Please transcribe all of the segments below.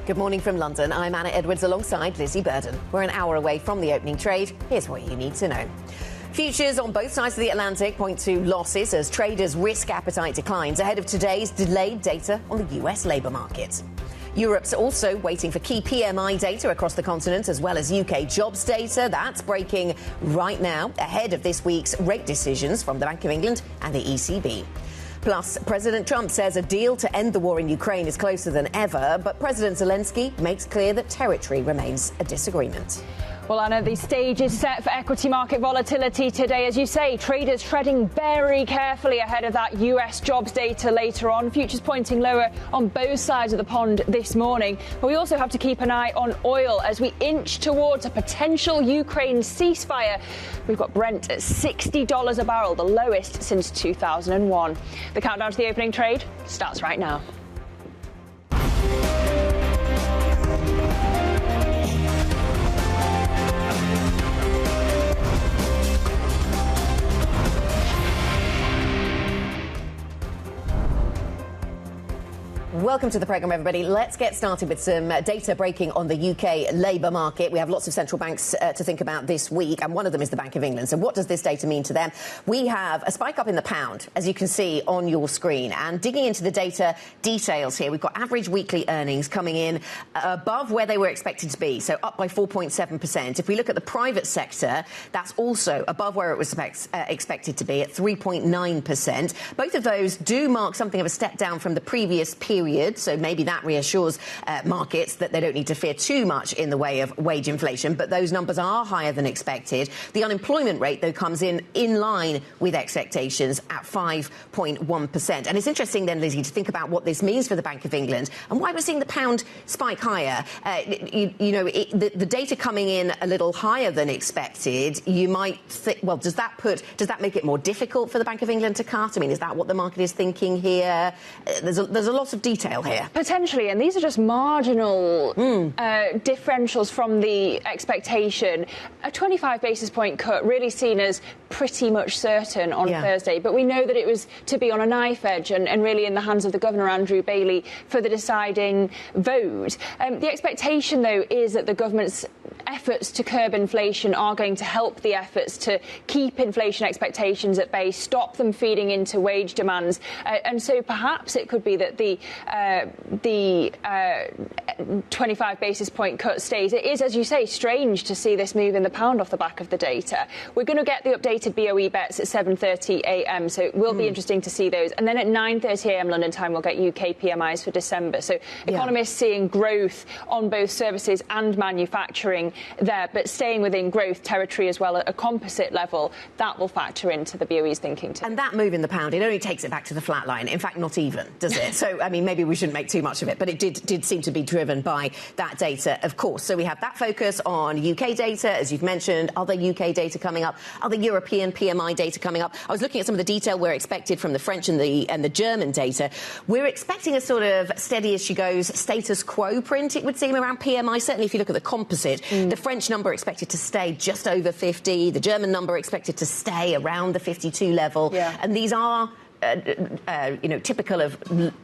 Good morning from London. I'm Anna Edwards alongside Lizzy Burden. We're an hour away from the opening trade. Here's what you need to know. Futures on both sides of the Atlantic point to losses as traders' risk appetite declines ahead of today's delayed data on the US labour market. Europe's also waiting for key PMI data across the continent, as well as UK jobs data. That's breaking right now ahead of this week's rate decisions from the Bank of England and the ECB. Plus, President Trump says a deal to end the war in Ukraine is closer than ever, but President Zelensky makes clear that territory remains a disagreement. Well, Anna, the stage is set for equity market volatility today. As you say, traders treading very carefully ahead of that US jobs data later on. Futures pointing lower on both sides of the pond this morning. But we also have to keep an eye on oil as we inch towards a potential Ukraine ceasefire. We've got Brent at $60 a barrel, the lowest since 2001. The countdown to the opening trade starts right now. Welcome to the programme, everybody. Let's get started with some data breaking on the UK labour market. We have lots of central banks to think about this week, and one of them is the Bank of England. So what does this data mean to them? We have a spike up in the pound, as you can see on your screen. And digging into the data details here, we've got average weekly earnings coming in above where they were expected to be, so up by 4.7%. If we look at the private sector, that's also above where it was expected to be at 3.9%. Both of those do mark something of a step down from the previous period. So maybe that reassures markets that they don't need to fear too much in the way of wage inflation. But those numbers are higher than expected. The unemployment rate, though, comes in line with expectations at 5.1%. And it's interesting then, Lizzy, to think about what this means for the Bank of England and why we're seeing the pound spike higher. The data coming in a little higher than expected, you might think, well, does that make it more difficult for the Bank of England to cut? I mean, is that what the market is thinking here? There's a lot of detail here. Potentially, and these are just marginal differentials from the expectation. A 25 basis point cut really seen as pretty much certain on Thursday, but we know that it was to be on a knife edge and really in the hands of the Governor, Andrew Bailey, for the deciding vote. The expectation, though, is that the government's efforts to curb inflation are going to help the efforts to keep inflation expectations at bay, stop them feeding into wage demands. And so perhaps it could be that the 25 basis point cut stays. It is, as you say, strange to see this move in the pound off the back of the data. We're going to get the updated BOE bets at 7:30 a.m, so it will be interesting to see those. And then at 9:30 a.m. London time, we'll get UK PMIs for December. So economists seeing growth on both services and manufacturing there, but staying within growth territory as well at a composite level. That will factor into the BOE's thinking too. And that move in the pound, it only takes it back to the flat line. In fact, not even, does it? So, I mean, maybe we shouldn't make too much of it, but it did seem to be driven by that data, of course. So we have that focus on UK data, as you've mentioned, other UK data coming up, other European PMI data coming up. I was looking at some of the detail we're expected from the French and the German data. We're expecting a sort of steady as she goes status quo print, it would seem, around PMI. Certainly if you look at the composite, the French number expected to stay just over 50, the German number expected to stay around the 52 level. And these are typical of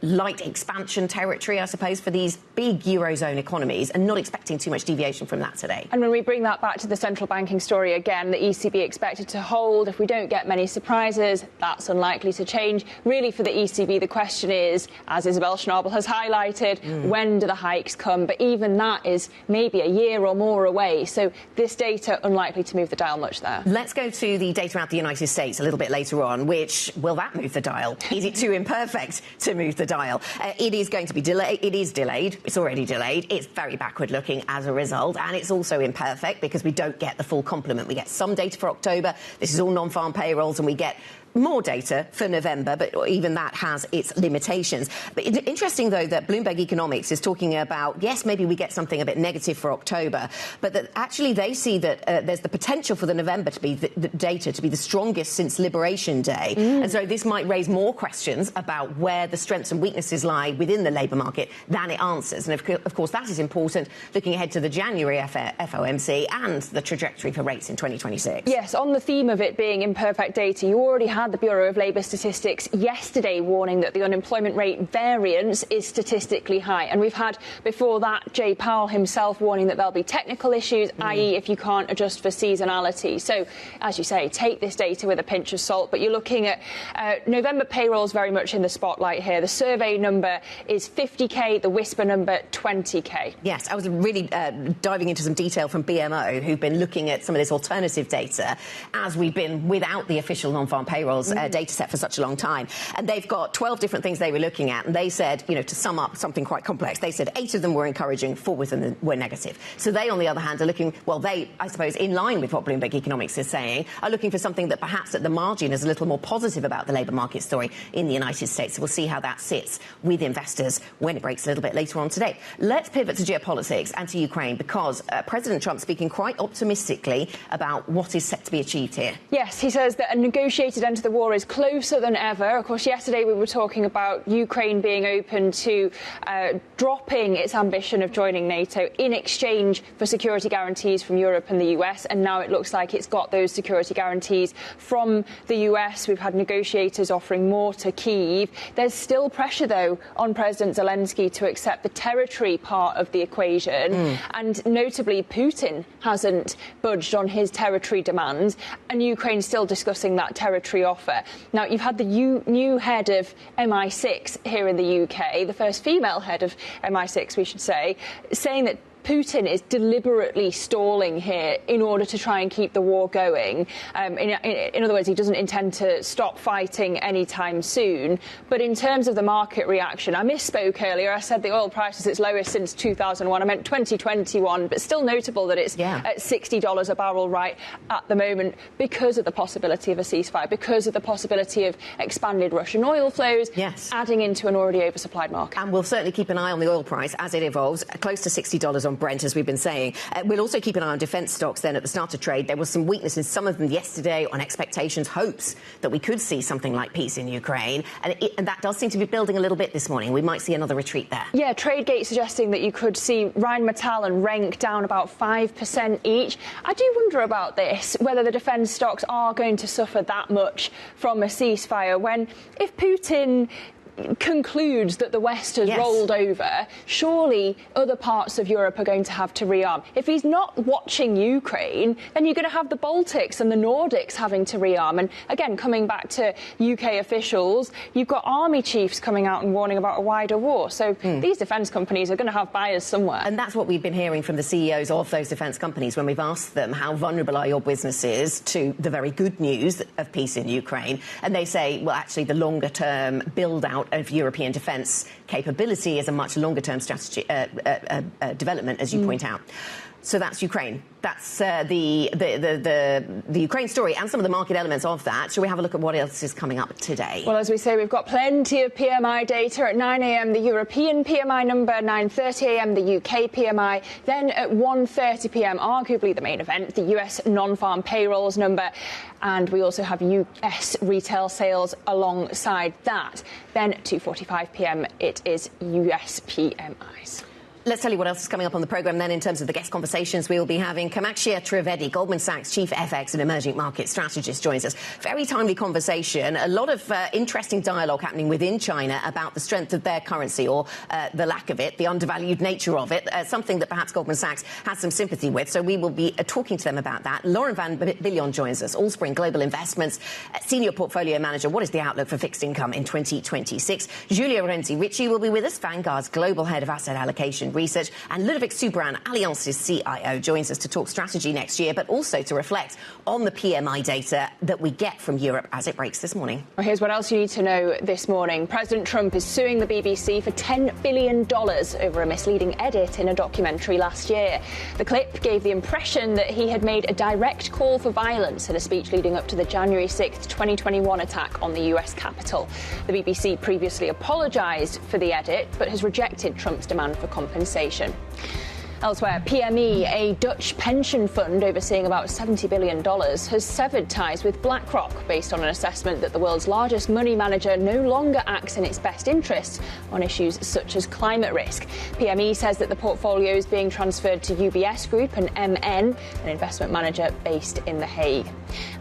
light expansion territory, I suppose, for these big Eurozone economies, and not expecting too much deviation from that today. And when we bring that back to the central banking story again, the ECB expected to hold. If we don't get many surprises, that's unlikely to change. Really, for the ECB, the question is, as Isabel Schnabel has highlighted, when do the hikes come? But even that is maybe a year or more away. So this data unlikely to move the dial much there. Let's go to the data out the United States a little bit later on. Will that move the dial? Is it too imperfect to move the dial? It is going to be delayed. It is delayed. It's already delayed. It's very backward looking as a result. And it's also imperfect because we don't get the full complement. We get some data for October. This is all non-farm payrolls, and we get more data for November, but even that has its limitations. But it's interesting, though, that Bloomberg Economics is talking about, yes, maybe we get something a bit negative for October, but that actually they see that there's the potential for the November to be the data to be the strongest since Liberation Day. And so this might raise more questions about where the strengths and weaknesses lie within the labour market than it answers. And of course, that is important looking ahead to the January FOMC and the trajectory for rates in 2026. Yes, on the theme of it being imperfect data, you already have had the Bureau of Labour Statistics yesterday warning that the unemployment rate variance is statistically high. And we've had before that Jay Powell himself warning that there'll be technical issues, i.e. if you can't adjust for seasonality. So, as you say, take this data with a pinch of salt. But you're looking at November payrolls very much in the spotlight here. The survey number is 50k, the whisper number 20k. Yes, I was really diving into some detail from BMO, who've been looking at some of this alternative data as we've been without the official non-farm payrolls data set for such a long time. And they've got 12 different things they were looking at. And they said, you know, to sum up something quite complex, they said 8 of them were encouraging, 4 of them were negative. So they, on the other hand, are looking, well, they, I suppose, in line with what Bloomberg Economics is saying, are looking for something that perhaps at the margin is a little more positive about the labour market story in the United States. So we'll see how that sits with investors when it breaks a little bit later on today. Let's pivot to geopolitics and to Ukraine, because President Trump speaking quite optimistically about what is set to be achieved here. Yes, he says that a negotiated end to the war is closer than ever. Of course, yesterday we were talking about Ukraine being open to dropping its ambition of joining NATO in exchange for security guarantees from Europe and the US, and now it looks like it's got those security guarantees from the US. We've had negotiators offering more to Kyiv. There's still pressure, though, on President Zelensky to accept the territory part of the equation, and notably Putin hasn't budged on his territory demands, and Ukraine's still discussing that territory offer. Now, you've had the new head of MI6 here in the UK, the first female head of MI6, we should say, saying that Putin is deliberately stalling here in order to try and keep the war going. In other words, he doesn't intend to stop fighting anytime soon. But in terms of the market reaction, I misspoke earlier. I said the oil price is its lowest since 2001. I meant 2021, but still notable that it's at $60 a barrel right at the moment because of the possibility of a ceasefire, because of the possibility of expanded Russian oil flows, adding into an already oversupplied market. And we'll certainly keep an eye on the oil price as it evolves, close to $60 on Brent, as we've been saying. We'll also keep an eye on defence stocks then at the start of trade. There was some weakness in some of them yesterday on expectations, hopes that we could see something like peace in Ukraine. And that does seem to be building a little bit this morning. We might see another retreat there. Yeah, TradeGate suggesting that you could see Rheinmetall and Renk down about 5% each. I do wonder about this, whether the defence stocks are going to suffer that much from a ceasefire when, if Putin concludes that the West has rolled over, surely other parts of Europe are going to have to rearm. If he's not watching Ukraine, then you're going to have the Baltics and the Nordics having to rearm. And again, coming back to UK officials, you've got army chiefs coming out and warning about a wider war. So these defence companies are going to have buyers somewhere. And that's what we've been hearing from the CEOs of those defence companies when we've asked them how vulnerable are your businesses to the very good news of peace in Ukraine. And they say, well, actually, the longer-term build-out of European defence capability is a much longer-term strategy development, as you point out. So that's Ukraine. That's the Ukraine story and some of the market elements of that. Shall we have a look at what else is coming up today? Well, as we say, we've got plenty of PMI data. At 9 a.m, the European PMI number, 9:30 a.m, the UK PMI. Then at 1:30 p.m, arguably the main event, the US non-farm payrolls number. And we also have US retail sales alongside that. Then at 2:45 p.m, it is US PMIs. Let's tell you what else is coming up on the programme then in terms of the guest conversations we will be having. Kamakshya Trivedi, Goldman Sachs Chief FX and Emerging Market Strategist, joins us. Very timely conversation. A lot of interesting dialogue happening within China about the strength of their currency or the lack of it, the undervalued nature of it, something that perhaps Goldman Sachs has some sympathy with. So we will be talking to them about that. Lauren Van Billion joins us, Allspring Global Investments, Senior Portfolio Manager. What is the outlook for fixed income in 2026? Julia Renzi-Ricci will be with us, Vanguard's Global Head of Asset Allocation Research, and Ludovic Subran, Allianz's CIO, joins us to talk strategy next year, but also to reflect on the PMI data that we get from Europe as it breaks this morning. Well, here's what else you need to know this morning. President Trump is suing the BBC for $10 billion over a misleading edit in a documentary last year. The clip gave the impression that he had made a direct call for violence in a speech leading up to the January 6th, 2021 attack on the US Capitol. The BBC previously apologised for the edit, but has rejected Trump's demand for compensation. Elsewhere, PME, a Dutch pension fund overseeing about $70 billion, has severed ties with BlackRock based on an assessment that the world's largest money manager no longer acts in its best interests on issues such as climate risk. PME says that the portfolio is being transferred to UBS Group and MN, an investment manager based in The Hague.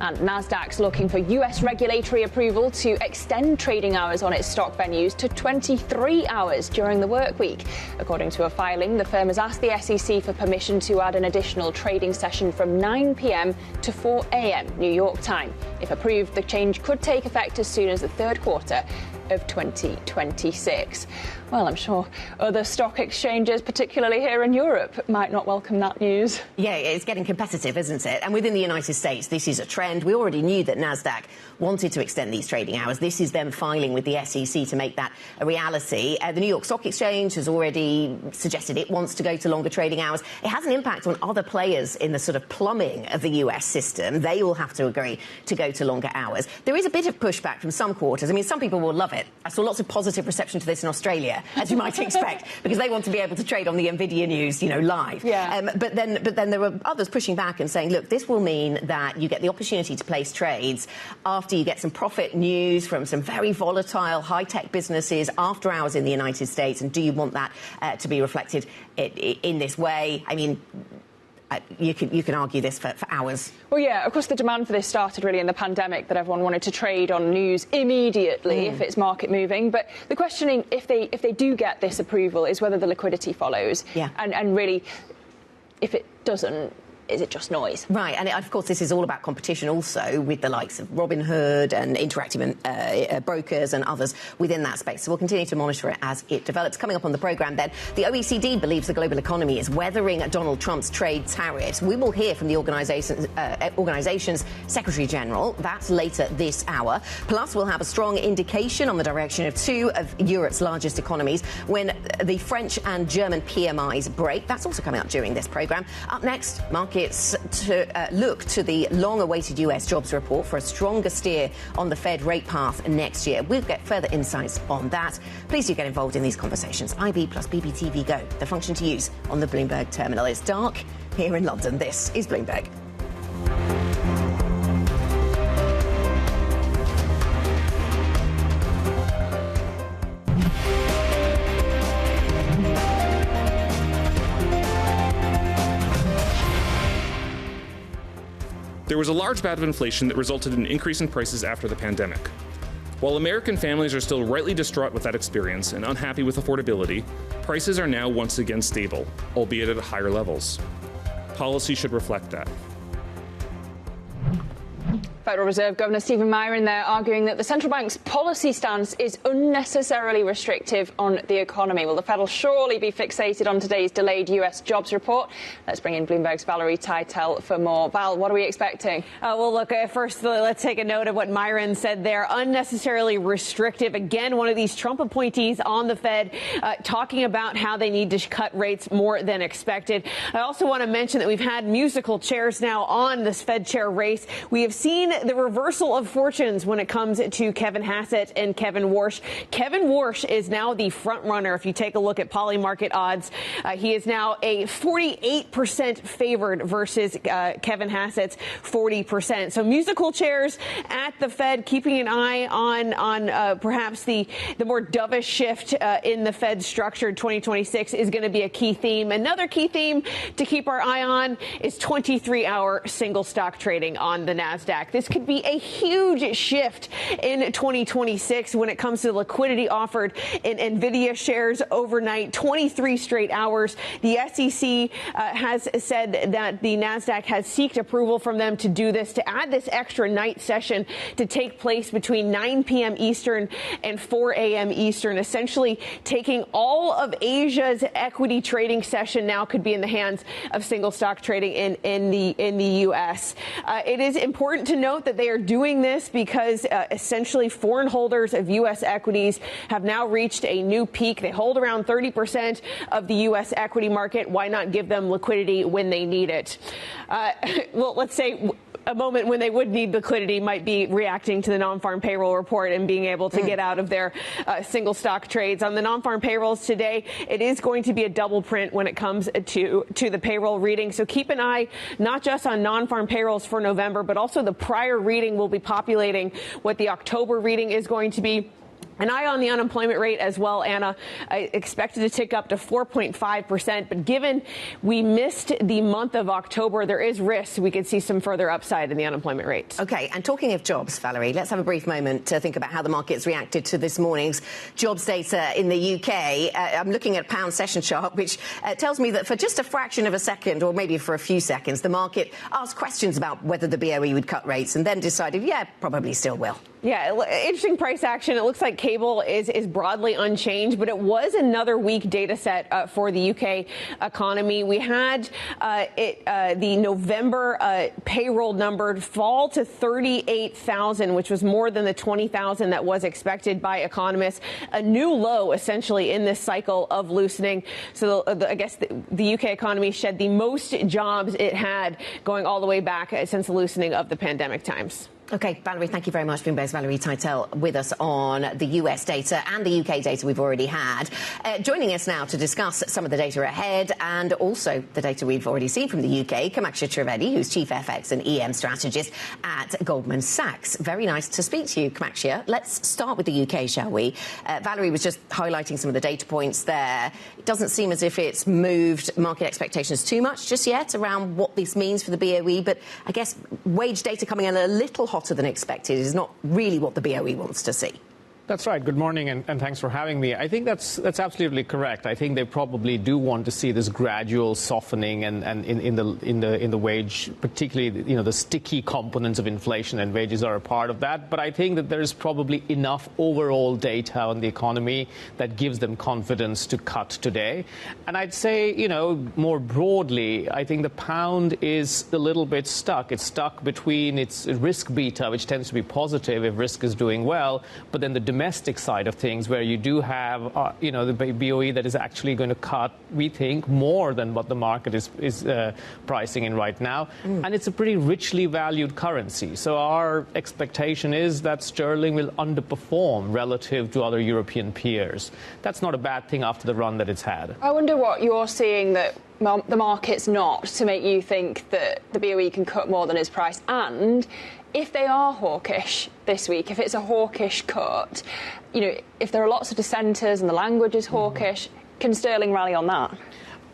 And Nasdaq's looking for US regulatory approval to extend trading hours on its stock venues to 23 hours during the work week. According to a filing, the firm has asked the SEC for permission to add an additional trading session from 9 p.m. to 4 a.m. New York time. If approved, the change could take effect as soon as the third quarter of 2026. Well, I'm sure other stock exchanges, particularly here in Europe, might not welcome that news. Yeah, it's getting competitive, isn't it? And within the United States, this is a trend. We already knew that Nasdaq wanted to extend these trading hours. This is them filing with the SEC to make that a reality. The New York Stock Exchange has already suggested it wants to go to longer trading hours. It has an impact on other players in the sort of plumbing of the US system. They all have to agree to go to longer hours. There is a bit of pushback from some quarters. I mean, some people will love it. I saw lots of positive reception to this in Australia, as you might expect, because they want to be able to trade on the Nvidia news, live. Yeah. But then there were others pushing back and saying, look, this will mean that you get the opportunity to place trades after you get some profit news from some very volatile high-tech businesses after hours in the United States. And do you want that to be reflected in this way? I mean, you can argue this for hours. Well, yeah, of course, the demand for this started really in the pandemic, that everyone wanted to trade on news immediately if it's market moving. But the questioning, if they do get this approval, is whether the liquidity follows. Yeah. And really, if it doesn't, is it just noise? Right, and of course this is all about competition also with the likes of Robinhood and Interactive Brokers and others within that space. So we'll continue to monitor it as it develops. Coming up on the programme then, the OECD believes the global economy is weathering Donald Trump's trade tariffs. We will hear from the organisation's Secretary General. That's later this hour. Plus, we'll have a strong indication on the direction of two of Europe's largest economies when the French and German PMIs break. That's also coming up during this programme. Up next, markets to look to the long-awaited US jobs report for a stronger steer on the Fed rate path next year. We'll get further insights on that. Please do get involved in these conversations. IB plus BBTV Go, the function to use on the Bloomberg terminal. It's dark here in London. This is Bloomberg. There was a large bout of inflation that resulted in an increase in prices after the pandemic. While American families are still rightly distraught with that experience and unhappy with affordability, prices are now once again stable, albeit at higher levels. Policy should reflect that. Federal Reserve Governor Stephen Miron there arguing that the central bank's policy stance is unnecessarily restrictive on the economy. Will the Fed will surely be fixated on today's delayed US jobs report? Let's bring in Bloomberg's Valerie Teitel for more. Val, what are we expecting? Well, look, first, let's take a note of what Miron said there. Unnecessarily restrictive. Again, one of these Trump appointees on the Fed talking about how they need to cut rates more than expected. I also want to mention that we've had musical chairs now on this Fed chair race. We have seen the reversal of fortunes when it comes to Kevin Hassett and Kevin Warsh. Kevin Warsh is now the front runner. If you take a look at Polymarket odds, he is now a 48% favored versus Kevin Hassett's 40%. So musical chairs at the Fed, keeping an eye on perhaps the more dovish shift in the Fed structure. 2026 is going to be a key theme. Another key theme to keep our eye on is 23-hour single stock trading on the Nasdaq. This could be a huge shift in 2026 when it comes to the liquidity offered in Nvidia shares overnight. 23 straight hours. The SEC has said that the Nasdaq has sought approval from them to do this, to add this extra night session to take place between 9 p.m. Eastern and 4 a.m. Eastern, essentially taking all of Asia's equity trading session now could be in the hands of single stock trading in the U.S. It is important to note that they are doing this because essentially foreign holders of U.S. equities have now reached a new peak. They hold around 30% of the U.S. equity market. Why not give them liquidity when they need it? Well, let's say a moment when they would need liquidity might be reacting to the non-farm payroll report and being able to get out of their single stock trades. On the non-farm payrolls today, it is going to be a double print when it comes to the payroll reading. So keep an eye not just on non-farm payrolls for November, but also the prior reading will be populating what the October reading is going to be. An eye on the unemployment rate as well, Anna. I expected to tick up to 4.5%, but given we missed the month of October, there is risk we could see some further upside in the unemployment rate. OK, and talking of jobs, Valerie, let's have a brief moment to think about how the market's reacted to this morning's jobs data in the UK. I'm looking at pound session chart, which tells me that for just a fraction of a second, or maybe for a few seconds, the market asked questions about whether the BOE would cut rates and then decided, yeah, probably still will. Yeah, interesting price action. It looks like cable is broadly unchanged, but it was another weak data set for the UK economy. We had the November payroll number fall to 38,000, which was more than the 20,000 that was expected by economists. A new low, essentially, in this cycle of loosening. So I guess the UK economy shed the most jobs it had going all the way back since the loosening of the pandemic times. OK, Valerie, thank you very much. Bloomberg's Valerie Teitel with us on the US data and the UK data we've already had. Joining us now to discuss some of the data ahead and also the data we've already seen from the UK, Catchup Trivedi, who's Chief FX and EM Strategist at Goldman Sachs. Very nice to speak to you, Catchup. Let's start with the UK, shall we? Valerie was just highlighting some of the data points there. It doesn't seem as if it's moved market expectations too much just yet around what this means for the BOE, but I guess wage data coming in a little hotter than expected is not really what the BOE wants to see. That's right. Good morning, and thanks for having me. I think that's absolutely correct. I think they probably do want to see this gradual softening and in the wage, particularly the sticky components of inflation, and wages are a part of that. But I think that there is probably enough overall data on the economy that gives them confidence to cut today. And I'd say, more broadly, I think the pound is a little bit stuck. It's stuck between its risk beta, which tends to be positive if risk is doing well, but then the domestic side of things, where you do have, the BOE that is actually going to cut, we think, more than what the market is pricing in right now. And it's a pretty richly valued currency. So our expectation is that sterling will underperform relative to other European peers. That's not a bad thing after the run that it's had. I wonder what you're seeing that the market's not to make you think that the BOE can cut more than is priced. And if they are hawkish this week, if it's a hawkish cut, if there are lots of dissenters and the language is hawkish, can sterling rally on that?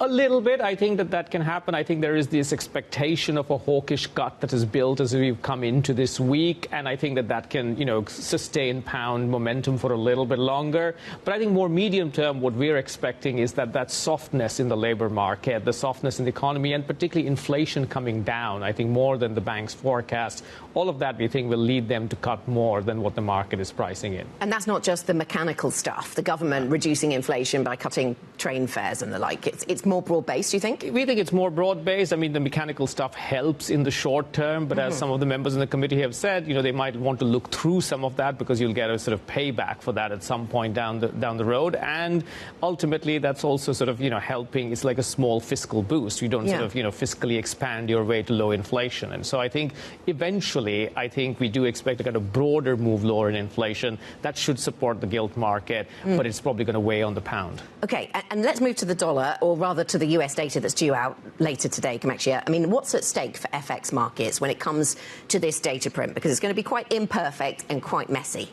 A little bit. I think that can happen. I think there is this expectation of a hawkish gut that is built as we've come into this week. And I think that can, sustain pound momentum for a little bit longer. But I think more medium term, what we're expecting is that softness in the labor market, the softness in the economy, and particularly inflation coming down, I think more than the banks forecast, all of that we think will lead them to cut more than what the market is pricing in. And that's not just the mechanical stuff, the government reducing inflation by cutting train fares and the like. It's more broad-based, do you think? We think it's more broad-based. I mean, the mechanical stuff helps in the short term, but as some of the members in the committee have said, they might want to look through some of that because you'll get a sort of payback for that at some point down the road. And ultimately, that's also sort of, helping. It's like a small fiscal boost. You don't sort of, fiscally expand your way to low inflation. And so I think eventually, we do expect a kind of broader move lower in inflation. That should support the gilt market, but it's probably going to weigh on the pound. OK, and let's move to the dollar, or rather to the US data that's due out later today, Catchup. I mean, what's at stake for FX markets when it comes to this data print? Because it's going to be quite imperfect and quite messy.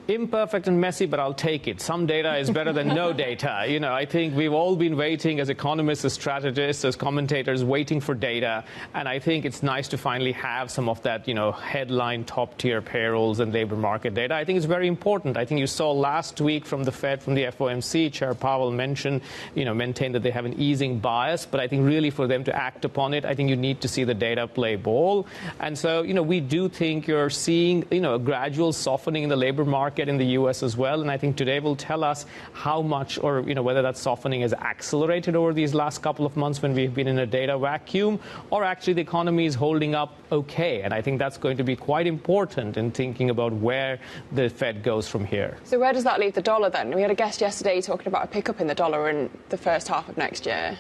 Imperfect and messy, but I'll take it. Some data is better than no data. I think we've all been waiting as economists, as strategists, as commentators, waiting for data. And I think it's nice to finally have some of that, headline top-tier payrolls and labor market data. I think it's very important. I think you saw last week from the Fed, from the FOMC, Chair Powell maintained that they have an easing bias. But I think really for them to act upon it, I think you need to see the data play ball. And so, we do think you're seeing, a gradual softening in the labor market in the U.S. as well. And I think today will tell us how much, or whether that softening has accelerated over these last couple of months when we've been in a data vacuum, or actually the economy is holding up okay. And I think that's going to be quite important in thinking about where the Fed goes from here. So where does that leave the dollar then? We had a guest yesterday talking about a pickup in the dollar in the first half of next year.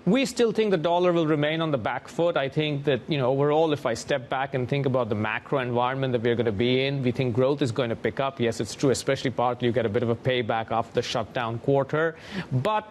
We still think the dollar will remain on the back foot. I think that, overall, if I step back and think about the macro environment that we're going to be in, we think growth is going to pick up. Yes, it's true, especially partly you get a bit of a payback after the shutdown quarter. But,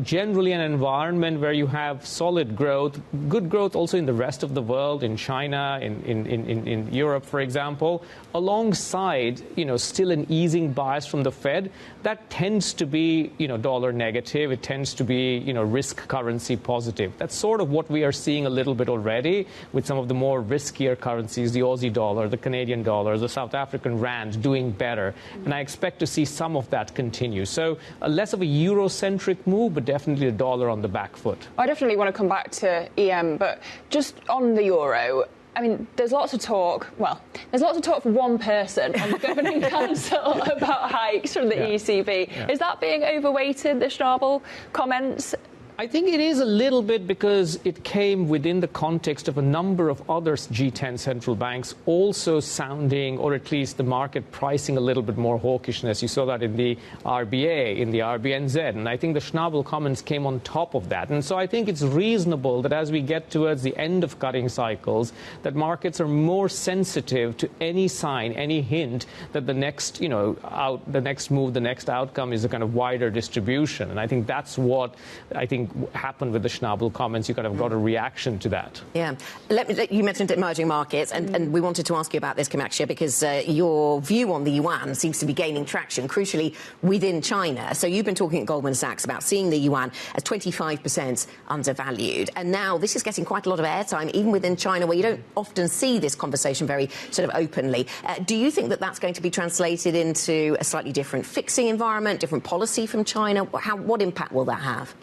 generally an environment where you have solid growth, good growth also in the rest of the world, in China, in Europe, for example, alongside, still an easing bias from the Fed, that tends to be, dollar negative. It tends to be, risk currency positive. That's sort of what we are seeing a little bit already with some of the more riskier currencies, the Aussie dollar, the Canadian dollar, the South African rand doing better. And I expect to see some of that continue. So less of a Euro-centric move, but definitely the dollar on the back foot. I definitely want to come back to EM, but just on the euro, I mean, there's lots of talk from one person on the Governing Council about hikes from the ECB. Yeah. Is that being overweighted, the Schnabel comments? I think it is a little bit because it came within the context of a number of other G10 central banks also sounding, or at least the market pricing a little bit more hawkishness. You saw that in the RBA, in the RBNZ, and I think the Schnabel comments came on top of that. And so I think it's reasonable that as we get towards the end of cutting cycles, that markets are more sensitive to any sign, any hint that the next, the next move, the next outcome is a kind of wider distribution. And I think that's what happened with the Schnabel comments. You kind of got a reaction to that. Yeah. You mentioned emerging markets, and we wanted to ask you about this, Catchup, because your view on the yuan seems to be gaining traction, crucially within China. So you've been talking at Goldman Sachs about seeing the yuan as 25% undervalued. And now this is getting quite a lot of airtime, even within China, where you don't often see this conversation very sort of openly. Do you think that that's going to be translated into a slightly different fixing environment, different policy from China? What impact will that have?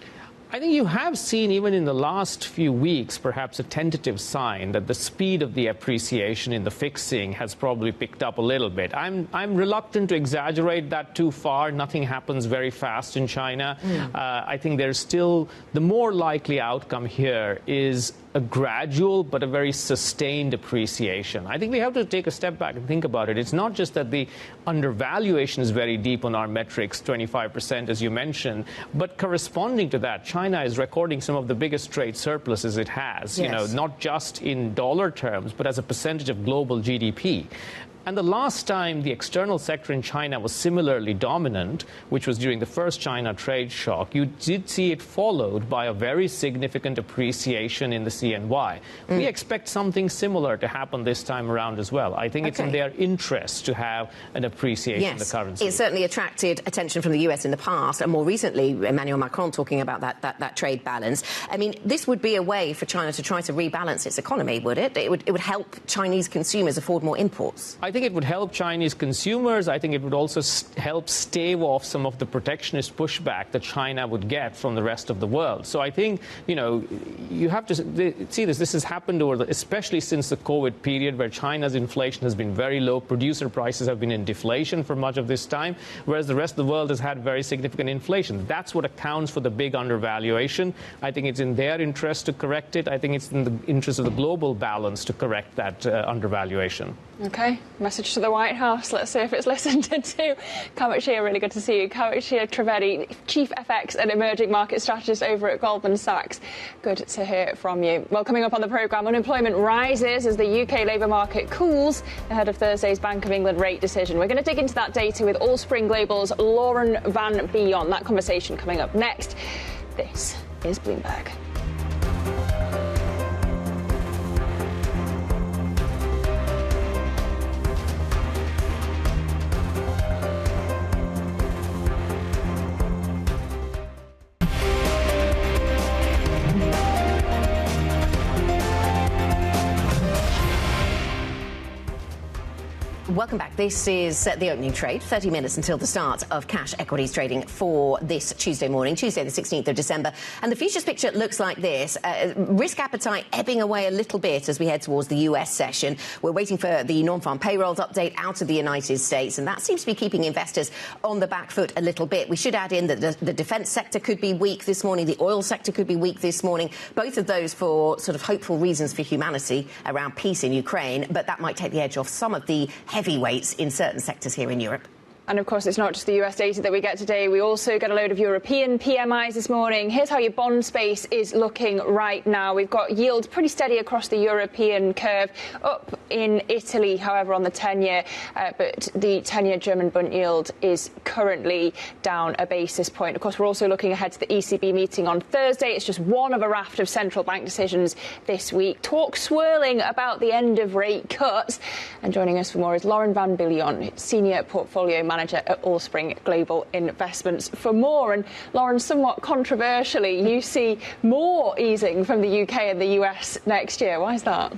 I think you have seen, even in the last few weeks, perhaps a tentative sign that the speed of the appreciation in the fixing has probably picked up a little bit. I'm reluctant to exaggerate that too far. Nothing happens very fast in China. I think there's still the more likely outcome here is a gradual but a very sustained appreciation. I think we have to take a step back and think about it. It's not just that the undervaluation is very deep on our metrics, 25%, as you mentioned, but corresponding to that, China is recording some of the biggest trade surpluses it has, yes. Not just in dollar terms, but as a percentage of global GDP. And the last time the external sector in China was similarly dominant, which was during the first China trade shock, you did see it followed by a very significant appreciation in the CNY. We expect something similar to happen this time around as well. I think it's in their interest to have an appreciation in the currency. It certainly attracted attention from the US in the past, and more recently, Emmanuel Macron talking about that trade balance. I mean, this would be a way for China to try to rebalance its economy, would it? It would help Chinese consumers afford more imports. I think it would help Chinese consumers. I think it would also help stave off some of the protectionist pushback that China would get from the rest of the world. So I think, you have to see this. This has happened especially since the COVID period, where China's inflation has been very low. Producer prices have been in deflation for much of this time, whereas the rest of the world has had very significant inflation. That's what accounts for the big undervaluation. I think it's in their interest to correct it. I think it's in the interest of the global balance to correct that undervaluation. OK. Message to the White House. Let's see if it's listened to. Catchup, really good to see you. Catchup Trivedi, Chief FX and Emerging Market Strategist over at Goldman Sachs. Good to hear from you. Well, coming up on the programme, unemployment rises as the UK labour market cools ahead of Thursday's Bank of England rate decision. We're going to dig into that data with Allspring Global's Lauren Van Beyon. That conversation coming up next. This is Bloomberg. Welcome back. This is the opening trade, 30 minutes until the start of cash equities trading for this Tuesday morning, Tuesday the 16th of December. And the futures picture looks like this. Risk appetite ebbing away a little bit as we head towards the US session. We're waiting for the non-farm payrolls update out of the United States, and that seems to be keeping investors on the back foot a little bit. We should add in that the defence sector could be weak this morning, the oil sector could be weak this morning, both of those for sort of hopeful reasons for humanity around peace in Ukraine, but that might take the edge off some of the heavyweights in certain sectors here in Europe. And of course, it's not just the US data that we get today. We also get a load of European PMIs this morning. Here's how your bond space is looking right now. We've got yields pretty steady across the European curve, up in Italy, however, on the 10-year. But the 10-year German bund yield is currently down a basis point. Of course, we're also looking ahead to the ECB meeting on Thursday. It's just one of a raft of central bank decisions this week. Talk swirling about the end of rate cuts. And joining us for more is Lauren van Biljon, Senior Portfolio Manager at Allspring Global Investments. For more, and Lauren, somewhat controversially, you see more easing from the UK and the US next year. Why is that?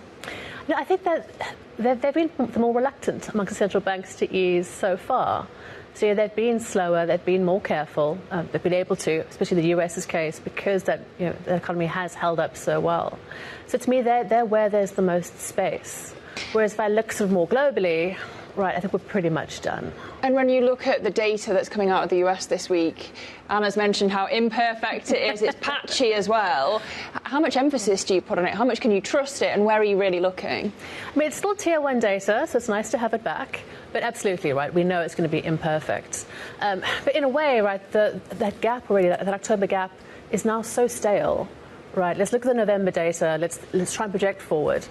No, I think that they've been the more reluctant amongst the central banks to ease so far. So yeah, they've been slower, they've been more careful. They've been able to, especially the US's case, because the economy has held up so well. So to me, they're where there's the most space. Whereas if I look sort of more globally, right, I think we're pretty much done. And when you look at the data that's coming out of the US this week, Anna's mentioned how imperfect it is, it's patchy as well. How much emphasis do you put on it? How much can you trust it, and where are you really looking? I mean, it's still tier 1 data, so it's nice to have it back. But absolutely, right, we know it's going to be imperfect. But in a way, right, that gap already, that October gap, is now so stale. Right, let's look at the November data, let's try and project forward.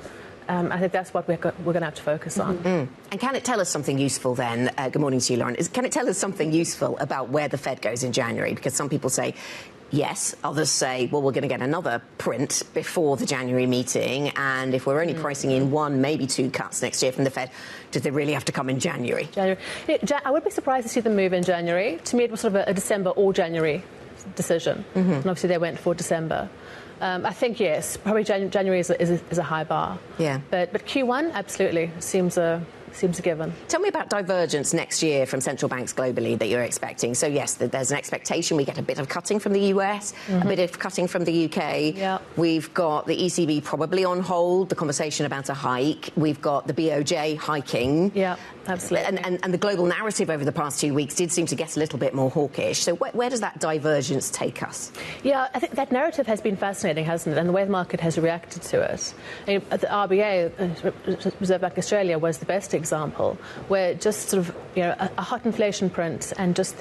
I think that's what we're going to have to focus on. Mm-hmm. And can it tell us something useful then? Good morning to you, Lauren. Can it tell us something useful about where the Fed goes in January? Because some people say yes, others say, well, we're going to get another print before the January meeting, and if we're only pricing in 1, maybe 2 cuts next year from the Fed, does they really have to come in January? I would be surprised to see them move in January. To me, it was sort of a December or January decision, and obviously they went for December. I think, yes, probably January is a high bar. Yeah. But Q1, absolutely, seems a given. Tell me about divergence next year from central banks globally that you're expecting. So, yes, there's an expectation we get a bit of cutting from the US, a bit of cutting from the UK. Yep. We've got the ECB probably on hold, the conversation about a hike. We've got the BOJ hiking. Yeah, absolutely. And the global narrative over the past 2 weeks did seem to get a little bit more hawkish. So where does that divergence take us? Yeah, I think that narrative has been fascinating, hasn't it? And the way the market has reacted to it. I mean, the RBA, Reserve Bank of Australia, was the best example, where just sort of a hot inflation print and just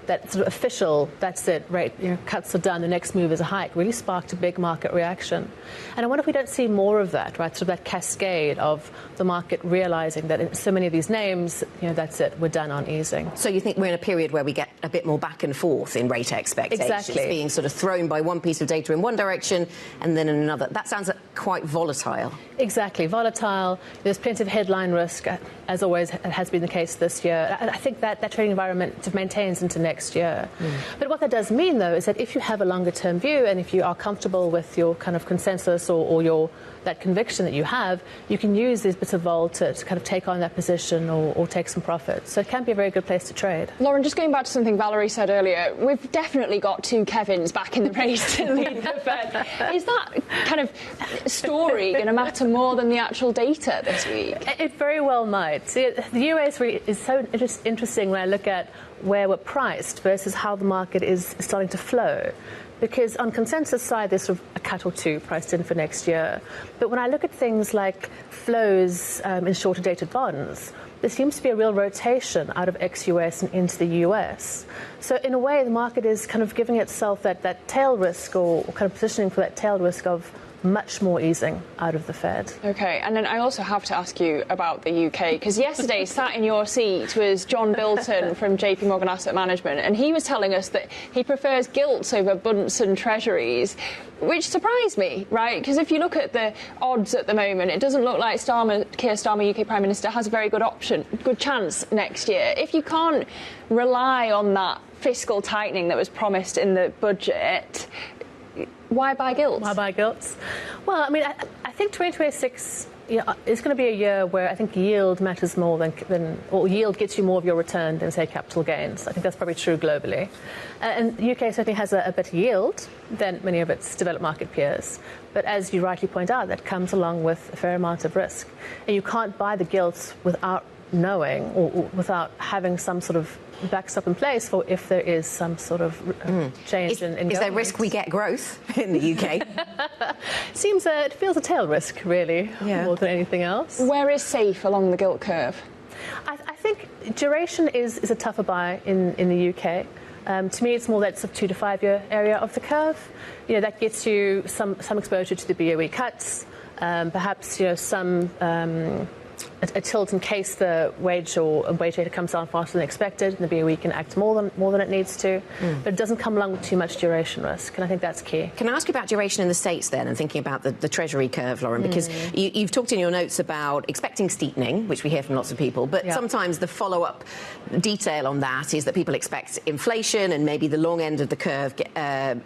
that sort of official, that's it, right, cuts are done, the next move is a hike, really sparked a big market reaction. And I wonder if we don't see more of that, right, sort of that cascade of the market realising that in so many of these names, that's it, we're done on easing. So you think we're in a period where we get a bit more back and forth in rate expectations? Exactly. Being sort of thrown by one piece of data in one direction and then in another. That sounds quite volatile. Exactly, volatile. There's plenty of headline risk, as always has been the case this year. I think that trading environment maintains into next year. But what that does mean, though, is that if you have a longer-term view and if you are comfortable with your kind of consensus or that conviction that you have, you can use these bits of vol to kind of take on that position or take some profit. So it can be a very good place to trade. Lauren, just going back to something Valerie said earlier, we've definitely got 2 Kevins back in the race to lead the Fed. Is that kind of story going to matter more than the actual data this week? It very well might. See, the US really is so interesting when I look at where we're priced versus how the market is starting to flow. Because on consensus side, there's sort of a cut or 2 priced in for next year. But when I look at things like flows in shorter dated bonds, there seems to be a real rotation out of ex-US and into the US. So in a way, the market is kind of giving itself that tail risk or kind of positioning for that tail risk of much more easing out of the Fed. OK, and then I also have to ask you about the UK, because yesterday, sat in your seat was John Bilton from JP Morgan Asset Management, and he was telling us that he prefers gilts over bunts and treasuries, which surprised me, right? Because if you look at the odds at the moment, it doesn't look like Keir Starmer, UK Prime Minister, has a very good chance next year. If you can't rely on that fiscal tightening that was promised in the budget, why buy gilts? Why buy gilts? Well, I mean, I think 2026 is going to be a year where I think yield matters more or yield gets you more of your return than, say, capital gains. I think that's probably true globally. And the UK certainly has a better yield than many of its developed market peers. But as you rightly point out, that comes along with a fair amount of risk. And you can't buy the gilts without knowing or without having some sort of backstop in place for if there is some sort of change in Is there risk we get growth in the UK? It feels a tail risk, really, more than anything else. Where is safe along the gilt curve? I think duration is a tougher buy in the UK. To me, it's more that sort of 2 to 5 year area of the curve. That gets you some exposure to the BOE cuts, perhaps some a tilt in case the wage data comes down faster than expected, and the BOE can act more than it needs to. But it doesn't come along with too much duration risk, and I think that's key. Can I ask you about duration in the States then, and thinking about the Treasury curve, Lauren, because you've talked in your notes about expecting steepening, which we hear from lots of people, but sometimes the follow-up detail on that is that people expect inflation and maybe the long end of the curve,